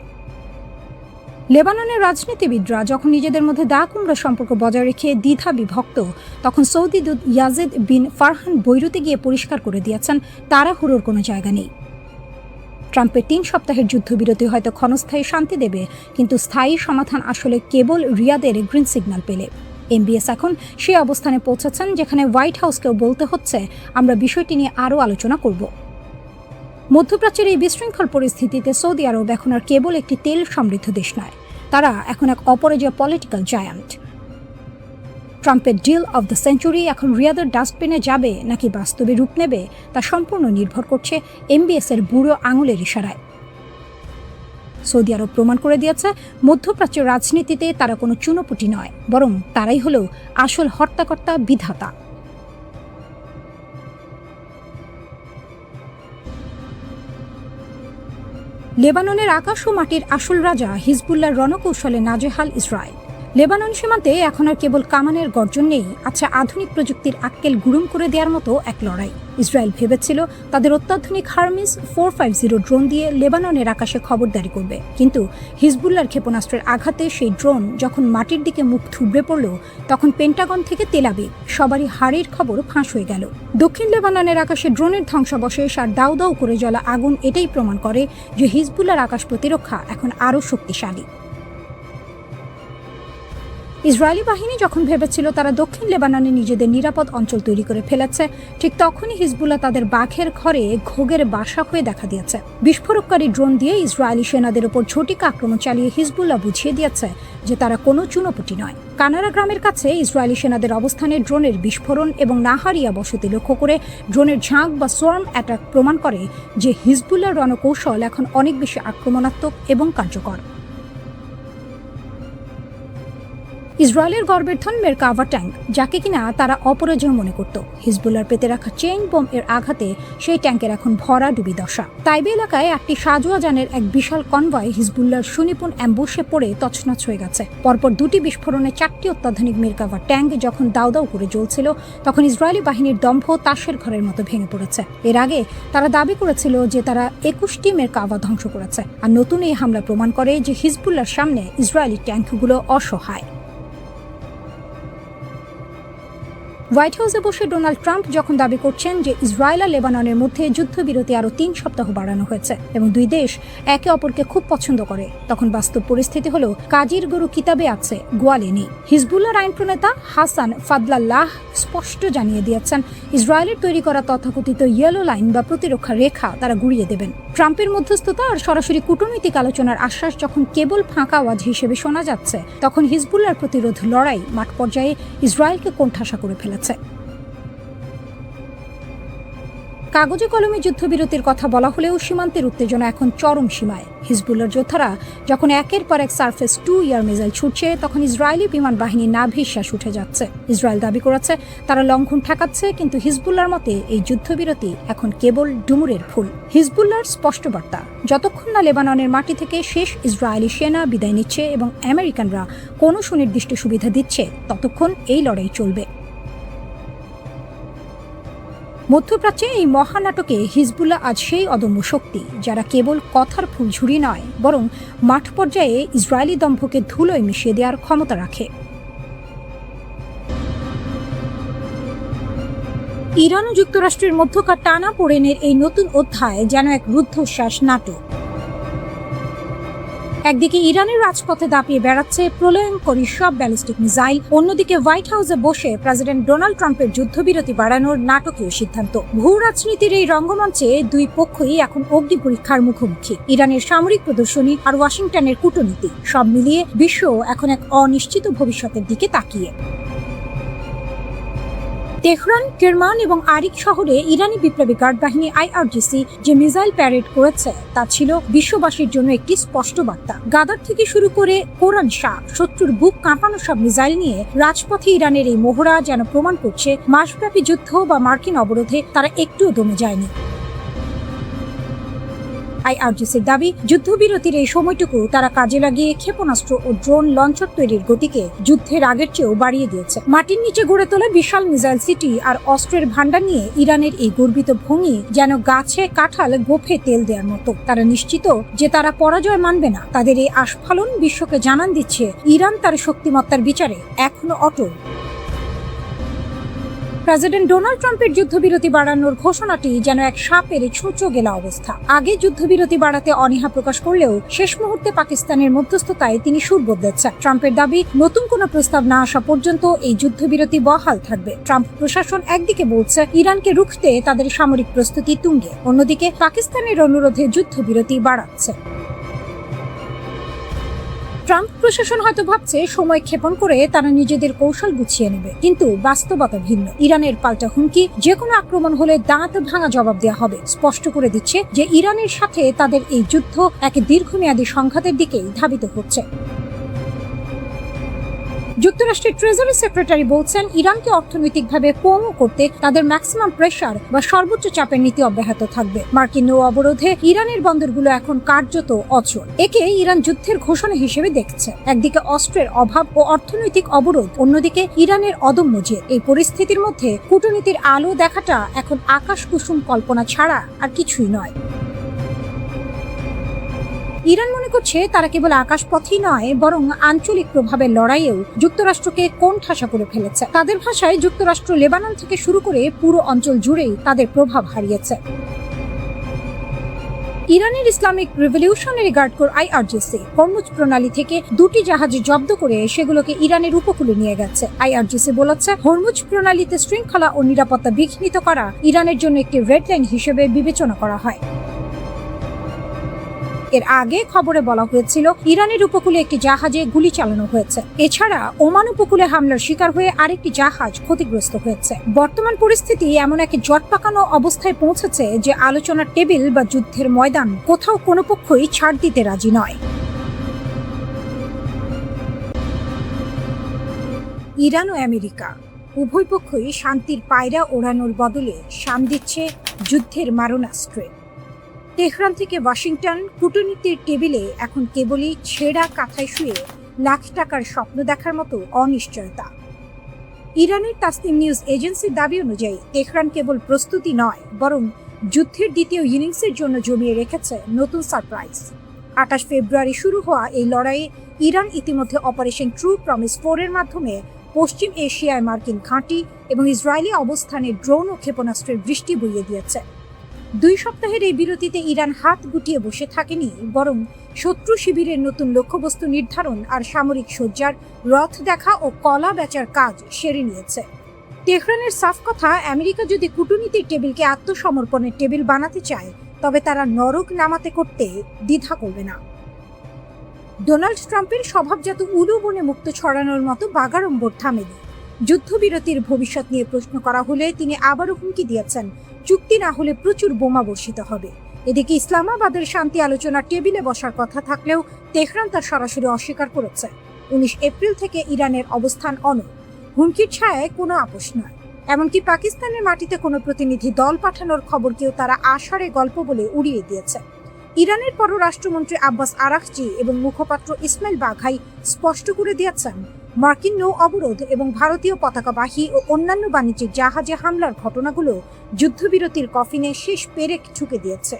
লেবাননের রাজনীতিবিদরা যখন নিজেদের মধ্যে দা কুমড়া সম্পর্ক বজায় রেখে দ্বিধা বিভক্ত, তখন সৌদি দূত ইয়াজেদ বিন ফারহান বৈরুতে গিয়ে পরিষ্কার করে দিয়েছেন, তাড়াহুড়োর কোনো জায়গা নেই। ট্রাম্পের 3 সপ্তাহের যুদ্ধবিরতি হয়তো ক্ষণস্থায়ী শান্তি দেবে, কিন্তু স্থায়ী সমাধান আসলে কেবল রিয়াদের গ্রিন সিগন্যাল পেলে। এমবিএস এখন সেই অবস্থানে পৌঁছেছেন যেখানে হোয়াইট হাউসকেও বলতে হচ্ছে, আমরা বিষয়টি নিয়ে আরও আলোচনা করব। মধ্যপ্রাচ্যের এই বিশৃঙ্খল পরিস্থিতিতে সৌদি আরব এখন আর কেবল একটি তেল সমৃদ্ধ দেশ নয়, তারা এখন এক অপরাজেয় পলিটিক্যাল জায়ান্ট। ট্রাম্পের ডিল অব দ্য সেঞ্চুরি এখন রিয়াদের ডাস্টবিনে যাবে নাকি বাস্তবে রূপ নেবে, তা সম্পূর্ণ নির্ভর করছে এমবিএস এর বুড়ো আঙুলের ইশারায়। সৌদি আরব প্রমাণ করে দিয়েছে, মধ্যপ্রাচ্যের রাজনীতিতে তারা কোনো চুনোপুটি নয়, বরং তারাই হলো আসল হর্তাকর্তা, বিধাতা। লেবাননের আকাশ ও মাটির আসল রাজা হিজবুল্লাহর রণকৌশলে নাজেহাল ইসরায়েল। লেবানন সীমান্তে এখন আর কেবল কামানের গর্জন নেই, আছে আধুনিক প্রযুক্তির আক্কেল গুড়ুম করে দেওয়ার মতো এক লড়াই। ইসরায়েল ভেবেছিল তাদের অত্যাধুনিক হারমিস 450 ড্রোন দিয়ে লেবাননের আকাশে খবরদারি করবে, কিন্তু হিজবুল্লাহর ক্ষেপণাস্ত্রের আঘাতে সেই ড্রোন যখন মাটির দিকে মুখ থুবড়ে পড়ল, তখন পেন্টাগন থেকে তেল আবিব সবারই হাড়ির খবর ফাঁস হয়ে গেল। দক্ষিণ লেবাননের আকাশে ড্রোনের ধ্বংসাবশেষ আর দাউ দাউ করে জ্বলা আগুন এটাই প্রমাণ করে যে হিজবুল্লাহর আকাশ প্রতিরক্ষা এখন আরও শক্তিশালী। ইসরায়েলি বাহিনী যখন ভেবেছিল তারা দক্ষিণ লেবাননে নিজেদের নিরাপদ অঞ্চল তৈরি করে ফেলেছে, ঠিক তখনই হিজবুল্লাহ তাদের বাঘের ঘরে ঘোগের বাসা হয়ে দেখা দিয়েছে। বিস্ফোরককারী ড্রোন দিয়ে ইসরায়েলি সেনাদের ওপর ঝটিকা আক্রমণ চালিয়ে হিজবুল্লাহ বুঝিয়ে দিয়েছে যে তারা কোনো চুনোপুটি নয়। কানারা গ্রামের কাছে ইসরায়েলি সেনাদের অবস্থানে ড্রোনের বিস্ফোরণ এবং নাহারিয়া বসতি লক্ষ্য করে ড্রোনের ঝাঁক বা সোয়ার্ম অ্যাটাক প্রমাণ করে যে হিজবুল্লাহর রণকৌশল এখন অনেক বেশি আক্রমণাত্মক এবং কার্যকর। ইসরায়েলের গর্বের ধন মেরকাভা ট্যাঙ্ক, যাকে কিনা তারা অপরাজয় মনে করত, হিজবুল্লাহর পেতে রাখা চেইন বোম এর আঘাতে সেই ট্যাঙ্কের এখন ভরা ডুবি দশা। তাইবে এলাকায় একটি সাজোয়া যানের এক বিশাল কনভয় হিজবুল্লাহর সুনিপুণ অ্যাম্বুশে পড়ে তছনছ হয়ে গেছে। পরপর 2টি বিস্ফোরণে 4টি অত্যাধুনিক মেরকাভা ট্যাঙ্ক যখন দাউ দাউ করে জ্বলছিল, তখন ইসরায়েলি বাহিনীর দম্ভ তাসের ঘরের মতো ভেঙে পড়েছে। এর আগে তারা দাবি করেছিল যে তারা 21টি মেরকাভা ধ্বংস করেছে, আর নতুন এই হামলা প্রমাণ করে যে হিজবুল্লাহর সামনে ইসরায়েলি ট্যাঙ্কগুলো অসহায়। হোয়াইট হাউসে বসে ডোনাল্ড ট্রাম্প যখন দাবি করছেন যে ইসরায়েল আর লেবাননের মধ্যে যুদ্ধবিরতি আরও 3 সপ্তাহ বাড়ানো হয়েছে এবং 2 দেশ একে অপরকে খুব পছন্দ করে, তখন বাস্তব পরিস্থিতি হলো কাজীর গরু কিতাবে আছে, গোয়ালে নেই। হিজবুল্লাহর আইন প্রণেতা হাসান ফাদলাল্লাহ স্পষ্ট জানিয়ে দিয়েছেন, ইসরায়েলের তৈরি করা তথাকথিত ইয়েলো লাইন বা প্রতিরক্ষা রেখা তারা গুড়িয়ে দেবেন। ট্রাম্পের মধ্যস্থতা আর সরাসরি কূটনৈতিক আলোচনার আশ্বাস যখন কেবল ফাঁকা আওয়াজ হিসেবে শোনা যাচ্ছে, তখন হিজবুল্লাহর প্রতিরোধ লড়াই মাঠ পর্যায়ে ইসরায়েলকে কোণঠাসা করে ফেলেছে। কাগজে কলমে যুদ্ধবিরতির কথা বলা হলেও সীমান্তের উত্তেজনা এখন চরম সীমায়। হিজবুল্লাহর যোদ্ধারা যখন একের পর এক সারফেস 2 ইয়ার মিসাইল ছুটছে, তখন ইসরায়েলি বিমান বাহিনীর নাভিশ্বাস উঠে যাচ্ছে। ইসরায়েল দাবি করেছে তারা লঙ্ঘন ঠেকাচ্ছে, কিন্তু হিজবুল্লাহর মতে এই যুদ্ধবিরতি এখন কেবল ডুমুরের ফুল। হিজবুল্লাহর স্পষ্ট বার্তা, যতক্ষণ না লেবাননের মাটি থেকে শেষ ইসরায়েলি সেনা বিদায় নিচ্ছে এবং আমেরিকানরা কোনো সুনির্দিষ্ট সুবিধা দিচ্ছে, ততক্ষণ এই লড়াই চলবে। মধ্যপ্রাচ্যে এই মহানাটকে হিজবুল্লাহ আজ সেই অদম্য শক্তি যারা কেবল কথার ফুলঝুরি নয়, বরং মাঠ পর্যায়ে ইসরায়েলি দম্ভকে ধুলোয় মিশিয়ে দেওয়ার ক্ষমতা রাখে। ইরান ও যুক্তরাষ্ট্রের মধ্যকার টানাপোড়েনের এই নতুন অধ্যায় যেন এক রুদ্ধশ্বাস নাটক। একদিকে ইরানের রাজপথে দাপিয়ে বেড়াচ্ছে প্রলয়ঙ্করী সব ব্যালিস্টিক মিসাইল, অন্যদিকে হোয়াইট হাউসে বসে প্রেসিডেন্ট ডোনাল্ড ট্রাম্পের যুদ্ধবিরতি বাড়ানোর নাটকীয় সিদ্ধান্ত। ভূ রাজনীতির এই রঙ্গমঞ্চে দুই পক্ষই এখন অগ্নি পরীক্ষার মুখোমুখি। ইরানের সামরিক প্রদর্শনী আর ওয়াশিংটনের কূটনীতি সব মিলিয়ে বিশ্ব এখন এক অনিশ্চিত ভবিষ্যতের দিকে তাকিয়ে। তেহরান, কেরমান এবং আরিক শহরে ইরানি বিপ্লবী গার্ড বাহিনী IRGC যে মিসাইল প্যারেড করেছে তা ছিল বিশ্ববাসীর জন্য একটি স্পষ্ট বার্তা। গাদার থেকে শুরু করে কোরআন শাহ, শত্রুর বুক কাঁপানো সব মিসাইল নিয়ে রাজপথে ইরানের এই মহড়া যেন প্রমাণ করছে মাসব্যাপী যুদ্ধ বা মার্কিন অবরোধে তারা একটুও দমে যায়নি। IRGCর দাবি, যুদ্ধবিরতির এই সময়টুকু তারা কাজে লাগিয়ে ক্ষেপণাস্ত্র ও ড্রোন লঞ্চার তৈরির গতিকে যুদ্ধের আগের চেয়েও বাড়িয়ে দিয়েছে। মাটির নিচে গড়ে তোলা বিশাল মিসাইল সিটি আর অস্ত্রের ভান্ডার নিয়ে ইরানের এই গর্বিত ভঙ্গি যেন গাছে কাঁঠাল গোফে তেল দেওয়ার মতো। তারা নিশ্চিত যে তারা পরাজয় মানবে না। তাদের এই আস্ফালন বিশ্বকে জানান দিচ্ছে ইরান তার শক্তিমত্তার বিচারে এখনো অটল। প্রেসিডেন্ট ডোনাল্ড ট্রাম্পের যুদ্ধবিরতি বাড়ানোর ঘোষণাটি যেন এক সাপের ছুঁচো গেলা অবস্থা। আগে যুদ্ধবিরতি বাড়াতে অনীহা প্রকাশ করলেও শেষ মুহূর্তে পাকিস্তানের মধ্যস্থতায় তিনি সুর বদলেছেন। ট্রাম্পের দাবি, নতুন কোনো প্রস্তাব না আসা পর্যন্ত এই যুদ্ধবিরতি বহাল থাকবে। ট্রাম্প প্রশাসন একদিকে বলছে ইরানকে রুখতে তাদের সামরিক প্রস্তুতি তুঙ্গে, অন্যদিকে পাকিস্তানের অনুরোধে যুদ্ধবিরতি বাড়াচ্ছে। ট্রাম্প প্রশাসন হয়তো ভাবছে সময় ক্ষেপণ করে তারা নিজেদের কৌশল গুছিয়ে নেবে, কিন্তু বাস্তবতা ভিন্ন। ইরানের পাল্টা হুমকি, যে কোনো আক্রমণ হলে দাঁত ভাঙা জবাব দেওয়া হবে, স্পষ্ট করে দিচ্ছে যে ইরানের সাথে তাদের এই যুদ্ধ এক দীর্ঘমেয়াদী সংঘাতের দিকেই ধাবিত হচ্ছে। যুক্তরাষ্ট্রের ট্রেজারি সেক্রেটারি বলছেন ইরানকে অর্থনৈতিকভাবে পঙ্গু করতে তাদের ম্যাক্সিমাম প্রেসার বা সর্বোচ্চ চাপের নীতি অব্যাহত থাকবে। মার্কিন নৌ অবরোধে ইরানের বন্দরগুলো এখন কার্যত অচল। একে ইরান যুদ্ধের ঘোষণা হিসেবে দেখছে। একদিকে অস্ত্রের অভাব ও অর্থনৈতিক অবরোধ, অন্যদিকে ইরানের অদম্য জেদ। এই পরিস্থিতির মধ্যে কূটনীতির আলো দেখাটা এখন আকাশ কুসুম কল্পনা ছাড়া আর কিছুই নয়। ইরান মনে করছে তারা কেবল আকাশপথেই নয়, বরং আঞ্চলিক প্রভাবের লড়াইয়েও যুক্তরাষ্ট্রকে কোণঠাসা করে ফেলেছে। তাদের ভাষায় যুক্তরাষ্ট্র লেবানন থেকে শুরু করে পুরো অঞ্চল জুড়েই তাদের প্রভাব হারিয়েছে। ইরানের Islamic revolutionary guard corps IRGC Hormuz প্রণালী থেকে 2টি জাহাজ জব্দ করে সেগুলোকে ইরানের উপকূলে নিয়ে গেছে। IRGC বলেছে হরমুজ প্রণালীতে শৃঙ্খলা ও নিরাপত্তা বিঘ্নিত করা ইরানের জন্য একটি রেড লাইন হিসেবে বিবেচনা করা হয়। এর আগে খবরে বলা হয়েছিল ইরানের উপকূলে একটি জাহাজে গুলি চালানো হয়েছে। এছাড়া ওমান উপকূলে হামলার শিকার হয়ে আরেকটি জাহাজ ক্ষতিগ্রস্ত হয়েছে। বর্তমান পরিস্থিতি এমন এক জট পাকানো অবস্থায় পৌঁছেছে যে আলোচনার টেবিল বা যুদ্ধের ময়দান কোথাও কোনো পক্ষই ছাড় দিতে রাজি নয়। ইরান ও আমেরিকা উভয় পক্ষই শান্তির পায়রা ওড়ানোর বদলে শান দিচ্ছে যুদ্ধের মারণাস্ত্রে। তেহরান থেকে ওয়াশিংটন কূটনীতির টেবিলে এখন কেবলই ছেঁড়া কাঁথায় শুয়ে লাখ টাকার স্বপ্ন দেখার মতো অনিশ্চয়তা। ইরানের তাসনিম নিউজ এজেন্সির দাবি অনুযায়ী তেহরান কেবল প্রস্তুতি নয়, বরং যুদ্ধের দ্বিতীয় ইনিংসের জন্য জমিয়ে রেখেছে নতুন সারপ্রাইজ। 28 ফেব্রুয়ারি শুরু হওয়া এই লড়াইয়ে ইরান ইতিমধ্যে অপারেশন ট্রু প্রমিস 4 এর মাধ্যমে পশ্চিম এশিয়ায় মার্কিন ঘাঁটি এবং ইসরায়েলি অবস্থানে ড্রোন ও ক্ষেপণাস্ত্রের বৃষ্টি বইয়ে দিয়েছে। 2 সপ্তাহের এই বিরতিতে ইরান হাত গুটিয়ে বসে থাকেনি, বরং শত্রু শিবিরের নতুন লক্ষ্যবস্তু নির্ধারণ আর সামরিক সজ্জার রথ দেখা ও কলা বেচার কাজ সেরে নিয়েছে। তেহরানের সাফ কথা, আমেরিকা যদি কূটনীতির টেবিলকে আত্মসমর্পণের টেবিল বানাতে চায়, তবে তারা নরক নামাতে করতে দ্বিধা করবে না। ডোনাল্ড ট্রাম্পের স্বভাবজাত উলু বনে মুক্ত ছড়ানোর মতো বাগাড়ম্বর থামেনি। যুদ্ধবিরতির ভবিষ্যৎ নিয়ে প্রশ্ন করা হলে তিনি আবারও হুমকি দিয়েছেন চুক্তি না হলে প্রচুর বোমা বর্ষিত হবে। এদিকে ইসলামাবাদের শান্তি আলোচনার টেবিলে বসার কথা থাকলেও তেহরান তার সরাসরি অস্বীকার করেছে। 19 এপ্রিল থেকে ইরানের অবস্থান অনড়, হুমকির ছায়ায় কোনো আপোষ নয়। এমনকি পাকিস্তানের মাটিতে কোনো প্রতিনিধি দল পাঠানোর খবরকেও তারা আষাঢ়ে গল্প বলে উড়িয়ে দিয়েছে। ইরানের পররাষ্ট্রমন্ত্রী আব্বাস আরাকচি এবং মুখপাত্র ইসমাইল বাঘাই স্পষ্ট করে দিয়েছেন মার্কিন নৌ অবরোধ এবং ভারতীয় পতাকাবাহী ও অন্যান্য বাণিজ্যিক জাহাজে হামলার ঘটনাগুলো যুদ্ধবিরতির কফিনে শেষ পেরেক ঠুকে দিয়েছে।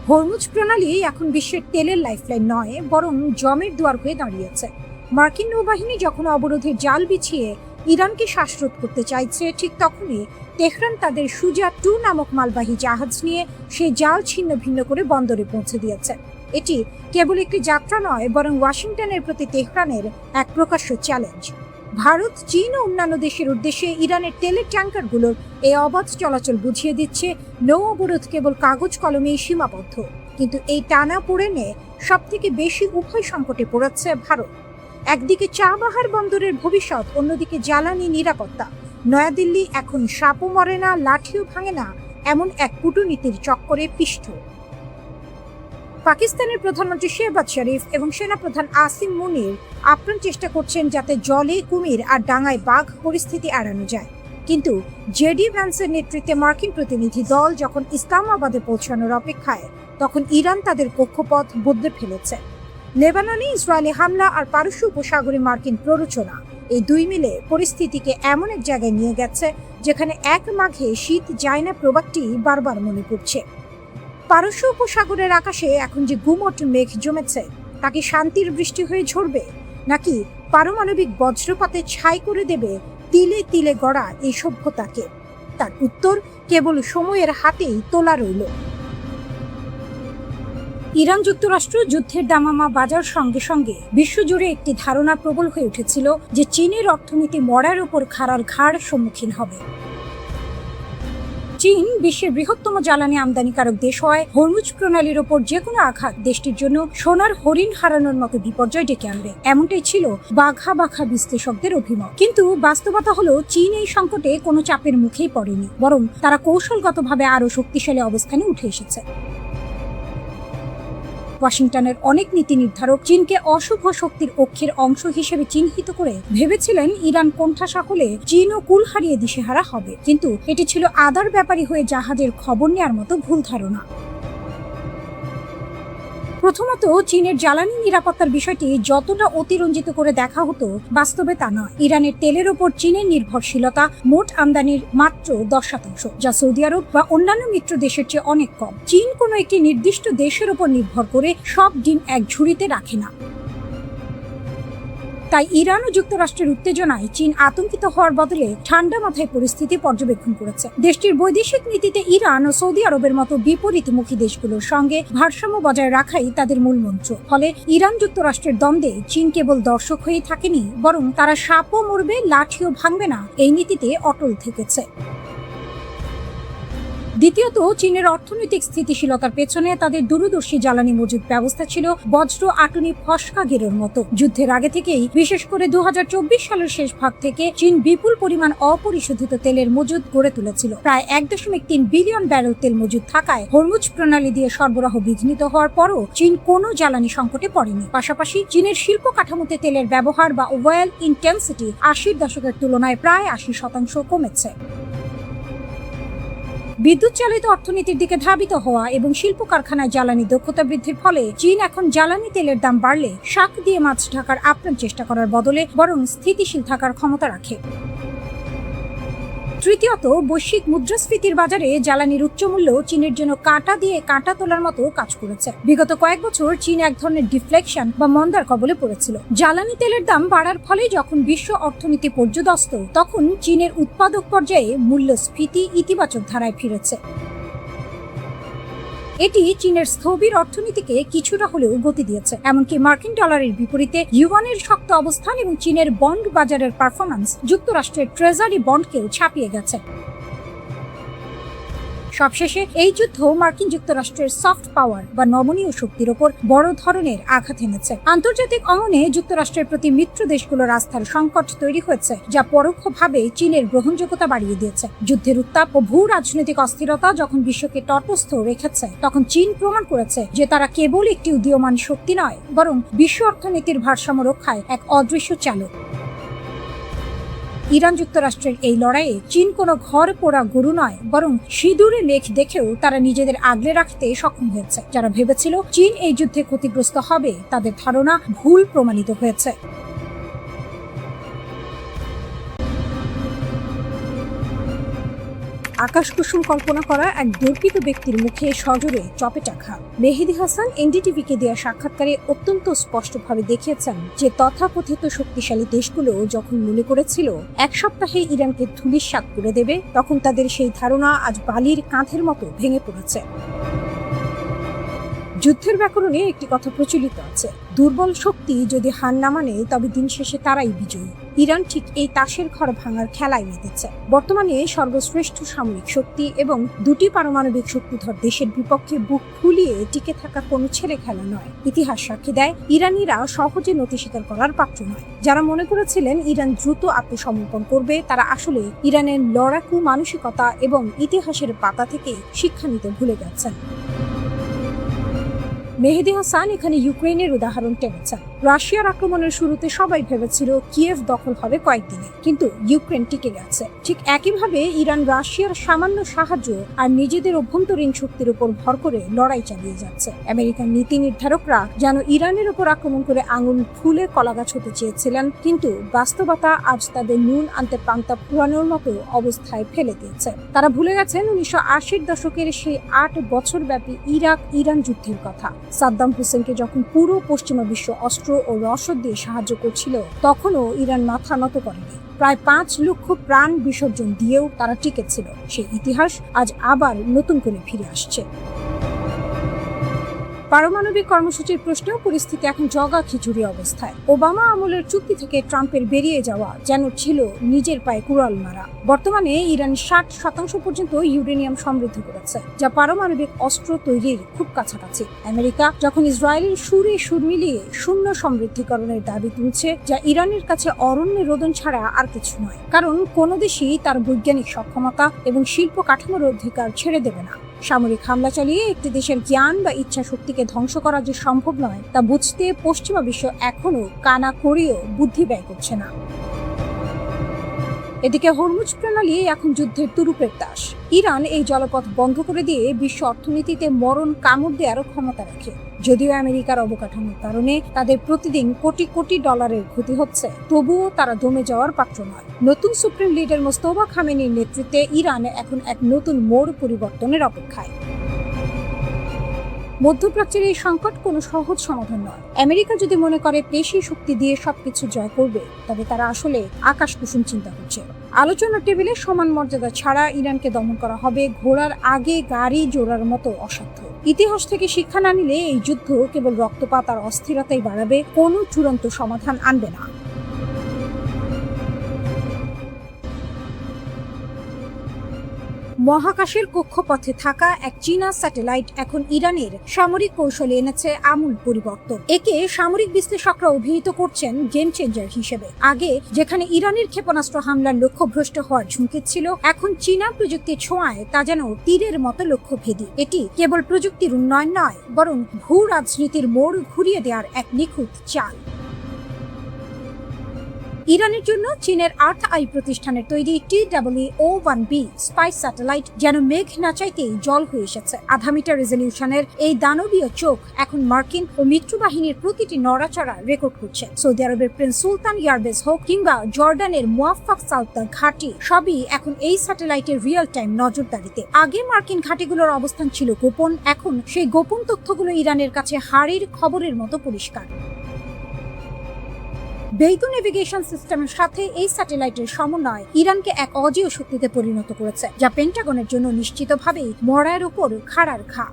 হরমুজ প্রণালী এখন বিশ্বের তেলের লাইফলাইন নয়, বরং জমের দুয়ার হয়ে দাঁড়িয়েছে। মার্কিন নৌবাহিনী যখন অবরোধের জাল বিছিয়ে ইরানকে শ্বাসরোধ করতে চাইছে, ঠিক তখনই তেহরান তাদের সুজা 2 নামক মালবাহী জাহাজ নিয়ে সেই জাল ছিন্ন ভিন্ন করে বন্দরে পৌঁছে দিয়েছে। এটি কেবল একটি যাত্রা নয়, বরং ওয়াশিংটনের প্রতি তেহরানের এক প্রকাশ্য চ্যালেঞ্জ। ভারত, চীন ও অন্যান্য দেশের উদ্দেশ্যে ইরানের তেলের ট্যাঙ্কারগুলোর এই অবাধ চলাচল বুঝিয়ে দিচ্ছে নৌ অবরোধ কেবল কাগজ কলমেই সীমাবদ্ধ। কিন্তু এই টানা পোড়েনে সবথেকে বেশি উভয় সংকটে পড়েছে ভারত। একদিকে চাবাহার বন্দরের ভবিষ্যৎ, অন্যদিকে জ্বালানি নিরাপত্তা। নয়াদিল্লি এখন সাপও মরে না, লাঠিও ভাঙে না, এমন এক কূটনীতির চক্করে পিষ্ট। পাকিস্তানের প্রধানমন্ত্রী শেহবাজ শরীফ এবং সেনাপ্রধান আসিম মুনির আপ্রাণ চেষ্টা করছেন যাতে জলে কুমির আর ডাঙায় বাঘ পরিস্থিতি এড়ানো যায়। কিন্তু জেডি ভ্যান্সের নেতৃত্বে মার্কিন প্রতিনিধি দল যখন ইসলামাবাদে পৌঁছানোর অপেক্ষায়, তখন ইরান তাদের কক্ষপথ বদলে ফেলেছে। লেবাননে ইসরায়েলি হামলা আর পারস্য উপসাগরে মার্কিন প্ররোচনা, এই দুই মিলে পরিস্থিতিকে এমন এক জায়গায় নিয়ে গেছে যেখানে এক মাঘে শীত যায় না প্রবাদটি বারবার মনে পড়ছে। পারস্য উপসাগরের আকাশে এখন যে গুমট মেঘ জমেছে, তা কি শান্তির বৃষ্টি হয়ে ঝরবে, নাকি পারমাণবিক বজ্রপাতে ছাই করে দেবে তিলে তিলে গড়া এই সভ্যতাকে? তার উত্তর কেবল সময়ের হাতেই তোলা রইল। ইরান যুক্তরাষ্ট্র যুদ্ধের দামামা বাজার সঙ্গে সঙ্গে বিশ্বজুড়ে একটি ধারণা প্রবল হয়ে উঠেছিল যে চীনের অর্থনীতি মরার উপর খাড়ার ঘাড় সম্মুখীন হবে। চীন বিশ্বের বৃহত্তম জ্বালানি আমদানিকারক দেশ হয়, হরমুজ প্রণালীর ওপর যে কোনো আঘাত দেশটির জন্য সোনার হরিণ হারানোর মতো বিপর্যয় ডেকে আনবে, এমনটাই ছিল বাঘা বাঘা বিশ্লেষকদের অভিমত। কিন্তু বাস্তবতা হলো চীন এই সংকটে কোনো চাপের মুখেই পড়েনি, বরং তারা কৌশলগতভাবে আরো শক্তিশালী অবস্থানে উঠে এসেছে। ওয়াশিংটনের অনেক নীতি নির্ধারক চীনকে অশুভ শক্তির অক্ষের অংশ হিসেবে চিহ্নিত করে ভেবেছিলেন ইরান কোণঠাসা হলে চীনও কুল হারিয়ে দিশেহারা হবে। কিন্তু এটি ছিল আদার ব্যাপারী হয়ে জাহাজের খবর নেওয়ার মতো ভুল ধারণা। প্রথমত, চীনের জ্বালানি নিরাপত্তার বিষয়টি যতটা অতিরঞ্জিত করে দেখা হতো, বাস্তবে তা নয়। ইরানের তেলের ওপর চীনের নির্ভরশীলতা মোট আমদানির মাত্র 10%, যা সৌদি আরব বা অন্যান্য মিত্র দেশের চেয়ে অনেক কম। চীন কোনো একটি নির্দিষ্ট দেশের ওপর নির্ভর করে সব ডিম এক ঝুড়িতে রাখে না। তাই ইরান ও যুক্তরাষ্ট্রের উত্তেজনায় চীন আতঙ্কিত হওয়ার বদলে ঠান্ডা মাথায় পরিস্থিতি পর্যবেক্ষণ করেছে। দেশটির বৈদেশিক নীতিতে ইরান ও সৌদি আরবের মতো বিপরীতমুখী দেশগুলোর সঙ্গে ভারসাম্য বজায় রাখাই তাদের মূল মন্ত্র। ফলে ইরান যুক্তরাষ্ট্রের দ্বন্দ্বে চীন কেবল দর্শক হয়েই থাকেনি, বরং তারা সাপও মরবে, লাঠিও ভাঙবে না, এই নীতিতে অটল থেকেছে। দ্বিতীয়ত, চীনের অর্থনৈতিক স্থিতিশীলতার পেছনে তাদের দূরদর্শী জ্বালানি মজুদ ব্যবস্থা ছিল বজ্র আটুনি ফসকা গেরোর মতো। যুদ্ধের আগে থেকেই, বিশেষ করে 2024 সালের শেষ ভাগ থেকে চীন বিপুল পরিমাণ অপরিশোধিত তেলের মজুদ গড়ে তুলেছিল। প্রায় 1.3 বিলিয়ন ব্যারেল তেল মজুদ থাকায় হরমুজ প্রণালী দিয়ে সরবরাহ বিঘ্নিত হওয়ার পরও চীন কোনো জ্বালানি সংকটে পড়েনি। পাশাপাশি চীনের শিল্প কাঠামোতে তেলের ব্যবহার বা ওয়েল ইন্টেন্সিটি 80-র দশকের তুলনায় প্রায় 80% কমেছে। বিদ্যুৎ চালিত অর্থনীতির দিকে ধাবিত হওয়া এবং শিল্প কারখানায় জ্বালানি দক্ষতা বৃদ্ধির ফলে চীন এখন জ্বালানি তেলের দাম বাড়লে শাক দিয়ে মাছ ঢাকার আপ্রাণ চেষ্টা করার বদলে বরং স্থিতিশীল থাকার ক্ষমতা রাখে। তৃতীয়ত, বৈশ্বিক মুদ্রাস্ফীতির বাজারে জ্বালানির উচ্চ মূল্য চীনের জন্য কাঁটা দিয়ে কাঁটা তোলার মতো কাজ করেছে। বিগত কয়েক বছর চীন এক ধরনের ডিফ্লেকশন বা মন্দার কবলে পড়েছিল। জ্বালানি তেলের দাম বাড়ার ফলে যখন বিশ্ব অর্থনীতি পর্যদস্ত, তখন চীনের উৎপাদক পর্যায়ে মূল্যস্ফীতি ইতিবাচক ধারায় ফিরেছে। এটি চীনের স্থবির অর্থনীতিকে কিছুটা হলেও গতি দিয়েছে। এমনকি মার্কিন ডলারের বিপরীতে ইউয়ানের শক্ত অবস্থান এবং চীনের বন্ড বাজারের পারফরম্যান্স যুক্তরাষ্ট্রের ট্রেজারি বন্ডকেও ছাপিয়ে গেছে। সবশেষে এই যুদ্ধ মার্কিন যুক্তরাষ্ট্রের সফট পাওয়ার বা নমনীয় শক্তির ওপর বড় ধরনের আঘাত এনেছে। আন্তর্জাতিক অঙ্গনে যুক্তরাষ্ট্রের প্রতি মিত্র দেশগুলোর আস্থার সংকট তৈরি হয়েছে, যা পরোক্ষভাবে চীনের গ্রহণযোগ্যতা বাড়িয়ে দিয়েছে। যুদ্ধের উত্তাপ ও ভূ রাজনৈতিক অস্থিরতা যখন বিশ্বকে তটস্থ রেখেছে, তখন চীন প্রমাণ করেছে যে তারা কেবল একটি উদীয়মান শক্তি নয়, বরং বিশ্ব অর্থনীতির ভারসাম্য রক্ষায় এক অদৃশ্য চালক। ইরান যুক্তরাষ্ট্রের এই লড়াইয়ে চীন কোনো ঘর পোড়া গরু নয়, বরং সিঁদুরে লেখ দেখেও তারা নিজেদের আগলে রাখতে সক্ষম হয়েছে। যারা ভেবেছিল চীন এই যুদ্ধে ক্ষতিগ্রস্ত হবে, তাদের ধারণা ভুল প্রমাণিত হয়েছে। আকাশ কুসুম কল্পনা করা এক দর্পিত ব্যক্তির মুখে সজোরে চপেটাঘা। মেহেদী হাসান এনডিটিভিকে দেওয়া সাক্ষাৎকারে অত্যন্ত স্পষ্টভাবে দেখিয়েছেন যে তথাকথিত শক্তিশালী দেশগুলো যখন মনে করেছিল এক সপ্তাহে ইরানকে ধূলিসাৎ করে দেবে, তখন তাদের সেই ধারণা আজ বালির কাঁধের মতো ভেঙে পড়েছে। যুদ্ধের ব্যাকরণে একটি কথা প্রচলিত আছে, দুর্বল শক্তি যদি হার না মানে তবে দিন শেষে তারাই বিজয়ী। ইরান ঠিক এই তাসের ঘর ভাঙার খেলায় মেতেছে। বর্তমানে সর্বশ্রেষ্ঠ সামরিক শক্তি এবং দুটি পারমাণবিক শক্তিধর দেশের বিপক্ষে বুক ফুলিয়ে টিকে থাকা কোনো ছেলে খেলা নয়। ইতিহাস সাক্ষী দেয়, ইরানিরা সহজে নতি স্বীকার করার পাত্র নয়। যারা মনে করেছিলেন ইরান দ্রুত আত্মসমর্পণ করবে, তারা আসলে ইরানের লড়াকু মানসিকতা এবং ইতিহাসের পাতা থেকে শিক্ষা নিতে ভুলে গেছেন। মেহেদী হাসান এখানে ইউক্রেনের উদাহরণ টেনেছেন। রাশিয়ার আক্রমণের শুরুতে সবাই ভেবেছিল কিয়েভ দখল হবে কয়েকদিনে, কিন্তু ইউক্রেন টিকে গেছে। ঠিক একইভাবে ইরান রাশিয়ার সামান্য সাহায্য আর নিজেদের অভ্যন্তরীণ শক্তির উপর ভর করে লড়াই চালিয়ে যাচ্ছে। আমেরিকান নীতি নির্ধারকরা যেন ইরানের উপর আক্রমণ করে আঙুল ফুলে কলাগাছ হতে চেয়েছিলেন, কিন্তু বাস্তবতা আজ তাদের নুন আনতে পান্তা ফুরানোর মতো অবস্থায় ফেলে দিয়েছে। তারা ভুলে গেছেন 1980-র দশকের সেই 8 বছর ব্যাপী ইরাক ইরান যুদ্ধের কথা। সাদ্দাম হোসেনকে যখন পুরো পশ্চিমা বিশ্ব অস্ত্র ও রসদ দিয়ে সাহায্য করছিল, তখনও ইরান মাথা নত করেনি। প্রায় 5 লক্ষ প্রাণ বিসর্জন দিয়েও তারা টিকেছিল। সেই ইতিহাস আজ আবার নতুন করে ফিরে আসছে। পারমাণবিক কর্মসূচির প্রশ্নেও পরিস্থিতি এখন জগা খিচুড়ি অবস্থায়। ওবামা আমলের চুক্তি থেকে ট্রাম্পের বেরিয়ে যাওয়া যেন ছিল নিজের পায়ে কুড়াল মারা। বর্তমানে ইরান 60% পর্যন্ত ইউরেনিয়াম সমৃদ্ধ করেছে, যা পারমাণবিক অস্ত্র তৈরির খুব কাছাকাছি। আমেরিকা যখন ইসরায়েলের সুরে সুর মিলিয়ে শূন্য সমৃদ্ধিকরণের দাবি তুলছে, যা ইরানের কাছে অরণ্য রোদন ছাড়া আর কিছু নয়। কারণ কোনো দেশই তার বৈজ্ঞানিক সক্ষমতা এবং শিল্প কাঠামোর অধিকার ছেড়ে দেবে না। সামরিক হামলা চালিয়ে একটি দেশের জ্ঞান বা ইচ্ছা শক্তিকে ধ্বংস করা যে সম্ভব নয়, তা বুঝতে পশ্চিমা বিশ্ব এখনো কানা করেও বুদ্ধি ব্যয় করছে না। এদিকে হরমুজ প্রণালী এখন যুদ্ধের তুরুপের তাস। ইরান এই জলপথ বন্ধ করে দিয়ে বিশ্ব অর্থনীতিতে মরণ কামড় দেওয়ারও ক্ষমতা রাখে। যদিও আমেরিকার অবকাঠামোর কারণে তাদের প্রতিদিন কোটি কোটি ডলারের ক্ষতি হচ্ছে, তবুও তারা দমে যাওয়ার পাত্র নয়। নতুন সুপ্রিম লিডার মোস্তফা খামেনির নেতৃত্বে ইরান এখন এক নতুন মোড় পরিবর্তনের অপেক্ষায়। মধ্যপ্রাচ্যের এই সংকট কোনো সহজ সমাধান নয়। আমেরিকা যদি মনে করে পেশি শক্তি দিয়ে সবকিছু জয় করবে, তবে তারা আসলে আকাশ কুসুম চিন্তা করছে। আলোচনার টেবিলে সমান মর্যাদা ছাড়া ইরানকে দমন করা হবে ঘোড়ার আগে গাড়ি জোড়ার মতো অসাধ্য। ইতিহাস থেকে শিক্ষা না নিলে এই যুদ্ধ কেবল রক্তপাত আর অস্থিরতাই বাড়াবে, কোনো চূড়ান্ত সমাধান আনবে না। মহাকাশের কক্ষপথে থাকা এক চীনা স্যাটেলাইট এখন ইরানের সামরিক কৌশলে এনেছে আমূল পরিবর্তন। একে সামরিক বিশ্লেষকরা অভিহিত করছেন গেম চেঞ্জার হিসেবে। আগে যেখানে ইরানের ক্ষেপণাস্ত্র হামলার লক্ষ্যভ্রষ্ট হওয়ার ঝুঁকি ছিল, এখন চীনা প্রযুক্তির ছোঁয়ায় তা যেন তীরের মতো লক্ষ্যভেদী। এটি কেবল প্রযুক্তির উন্নয়ন নয়, বরং ভূ রাজনীতির মোড় ঘুরিয়ে দেওয়ার এক নিখুঁত চাল। ইরানের জন্য চীনের আর্থ আই প্রতিষ্ঠানের তৈরি TWO-1B স্পাইস স্যাটেলাইট যেন মেঘ না চাইতেই জল হয়ে এসেছে। 0.5 মিটার রেজলিউশনের এই দানবীয় চোখ এখন মার্কিন ও মিত্র বাহিনীর প্রতিটি নড়াচড়া রেকর্ড করছে। সৌদি আরবের প্রিন্স সুলতান এয়ারবেস হোক কিংবা জর্ডানের মুয়াফফাক সালতান ঘাঁটি, সবই এখন এই স্যাটেলাইটের রিয়েল টাইম নজরদারিতে। আগে মার্কিন ঘাঁটিগুলোর অবস্থান ছিল গোপন, এখন সেই গোপন তথ্যগুলো ইরানের কাছে হাড়ির খবরের মতো পরিষ্কার। বেইদু নেভিগেশন সিস্টেমের সাথে এই স্যাটেলাইটের সমন্বয় ইরানকে এক অজেয় শক্তিতে পরিণত করেছে, যা পেন্টাগনের জন্য নিশ্চিতভাবেই মরার উপর খাড়ার ঘা।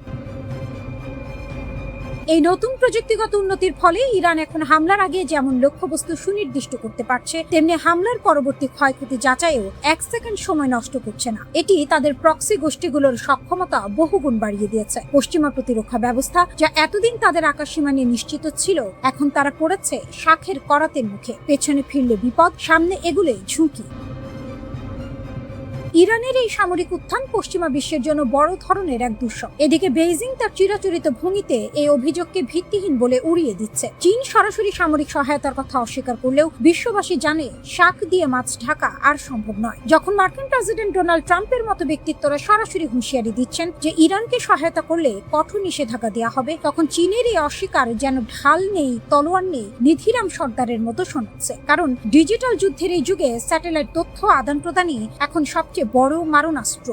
এই নতুন প্রযুক্তিগত উন্নতির ফলে ইরান এখন হামলার আগে যেমন লক্ষ্যবস্তু সুনির্দিষ্ট করতে পারছে, তেমনি হামলার পরবর্তী ক্ষয়ক্ষতি যাচাইও 1 সেকেন্ড সময় নষ্ট করছে না। এটি তাদের প্রক্সি গোষ্ঠীগুলোর সক্ষমতা বহুগুণ বাড়িয়ে দিয়েছে। পশ্চিমা প্রতিরক্ষা ব্যবস্থা, যা এতদিন তাদের আকাশসীমা নিয়ে নিশ্চিত ছিল, এখন তারা পড়েছে শাখের করাতের মুখে। পেছনে ফিরলে বিপদ, সামনে এগুলে ঝুঁকি। ইরানের এই সামরিক উত্থান পশ্চিমা বিশ্বের জন্য বড় ধরনের এক দুঃস্বপ্ন। এদিকে বেইজিং তার চিরাচরিত ভঙ্গিতে এই অভিযোগকে ভিত্তিহীন বলে উড়িয়ে দিচ্ছে। চীন সরাসরি সামরিক সহায়তার কথা অস্বীকার করলেও বিশ্ববাসী জানে শাক দিয়ে মাছ ঢাকা আর সম্ভব নয়। যখন মার্কিন প্রেসিডেন্ট ডোনাল্ড ট্রাম্পের মতো ব্যক্তিত্বরা সরাসরি হুঁশিয়ারি দিচ্ছেন যে ইরানকে সহায়তা করলে কঠোর নিষেধাজ্ঞা দেওয়া হবে, তখন চীনের এই অস্বীকার যেন ঢাল নেই, তলোয়ার নেই, নিধিরাম সর্দারের মতো শোনাচ্ছে। কারণ ডিজিটাল যুদ্ধের এই যুগে স্যাটেলাইট তথ্য আদান প্রদানই এখন সবচেয়ে বড় মারণাস্ত্র।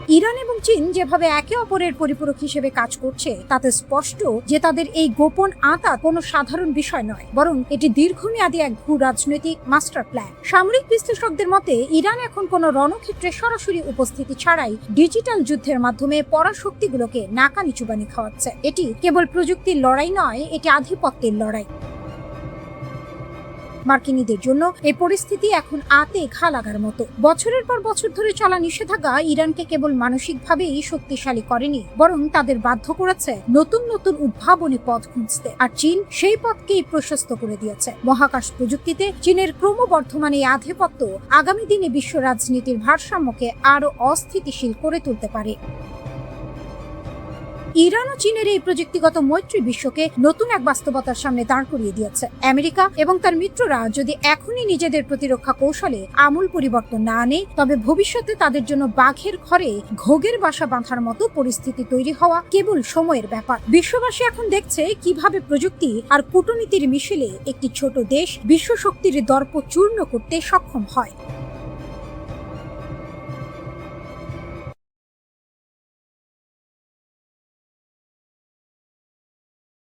ইরান এবং চীন যেভাবে একে অপরের পরিপূরক হিসেবে কাজ করছে তাতে স্পষ্ট যে তাদের এই গোপন আঁতা কোনো সাধারণ বিষয় নয়, বরং এটি দীর্ঘমেয়াদী এক ভূ রাজনৈতিক মাস্টার প্ল্যান। সামরিক বিশ্লেষকদের মতে ইরান এখন কোনো রণক্ষেত্রে সরাসরি উপস্থিতি ছাড়াই ডিজিটাল যুদ্ধের মাধ্যমে পরাশক্তিগুলোকে নাকানি চুবানি খাওয়াচ্ছে। এটি কেবল প্রযুক্তির লড়াই নয়, এটি আধিপত্যের লড়াই। মার্কিনীদের জন্য এই পরিস্থিতি এখন আতে ঘা লাগার মতো। বছরের পর বছর ধরে চলা নিষেধাজ্ঞা ইরানকে কেবল মানসিকভাবেই শক্তিশালী করেনি, বরং তাদের বাধ্য করেছে নতুন নতুন উদ্ভাবনী পথ খুঁজতে। আর চীন সেই পথকেই প্রশস্ত করে দিয়েছে। মহাকাশ প্রযুক্তিতে চীনের ক্রমবর্ধমান এই আধিপত্য আগামী দিনে বিশ্ব রাজনীতির ভারসাম্যকে আরো অস্থিতিশীল করে তুলতে পারে। ইরান ও চীনের এই প্রযুক্তিগত মৈত্রী বিশ্বকে নতুন এক বাস্তবতার সামনে দাঁড় করিয়ে দিয়েছে। আমেরিকা এবং তার মিত্ররা যদি এখনই নিজেদের প্রতিরক্ষা কৌশলে আমূল পরিবর্তন না আনে, তবে ভবিষ্যতে তাদের জন্য বাঘের ঘরে ঘোগের বাসা বাঁধার মতো পরিস্থিতি তৈরি হওয়া কেবল সময়ের ব্যাপার। বিশ্ববাসী এখন দেখছে কিভাবে প্রযুক্তি আর কূটনীতির মিশেলে একটি ছোট দেশ বিশ্ব শক্তির দর্প চূর্ণ করতে সক্ষম হয়।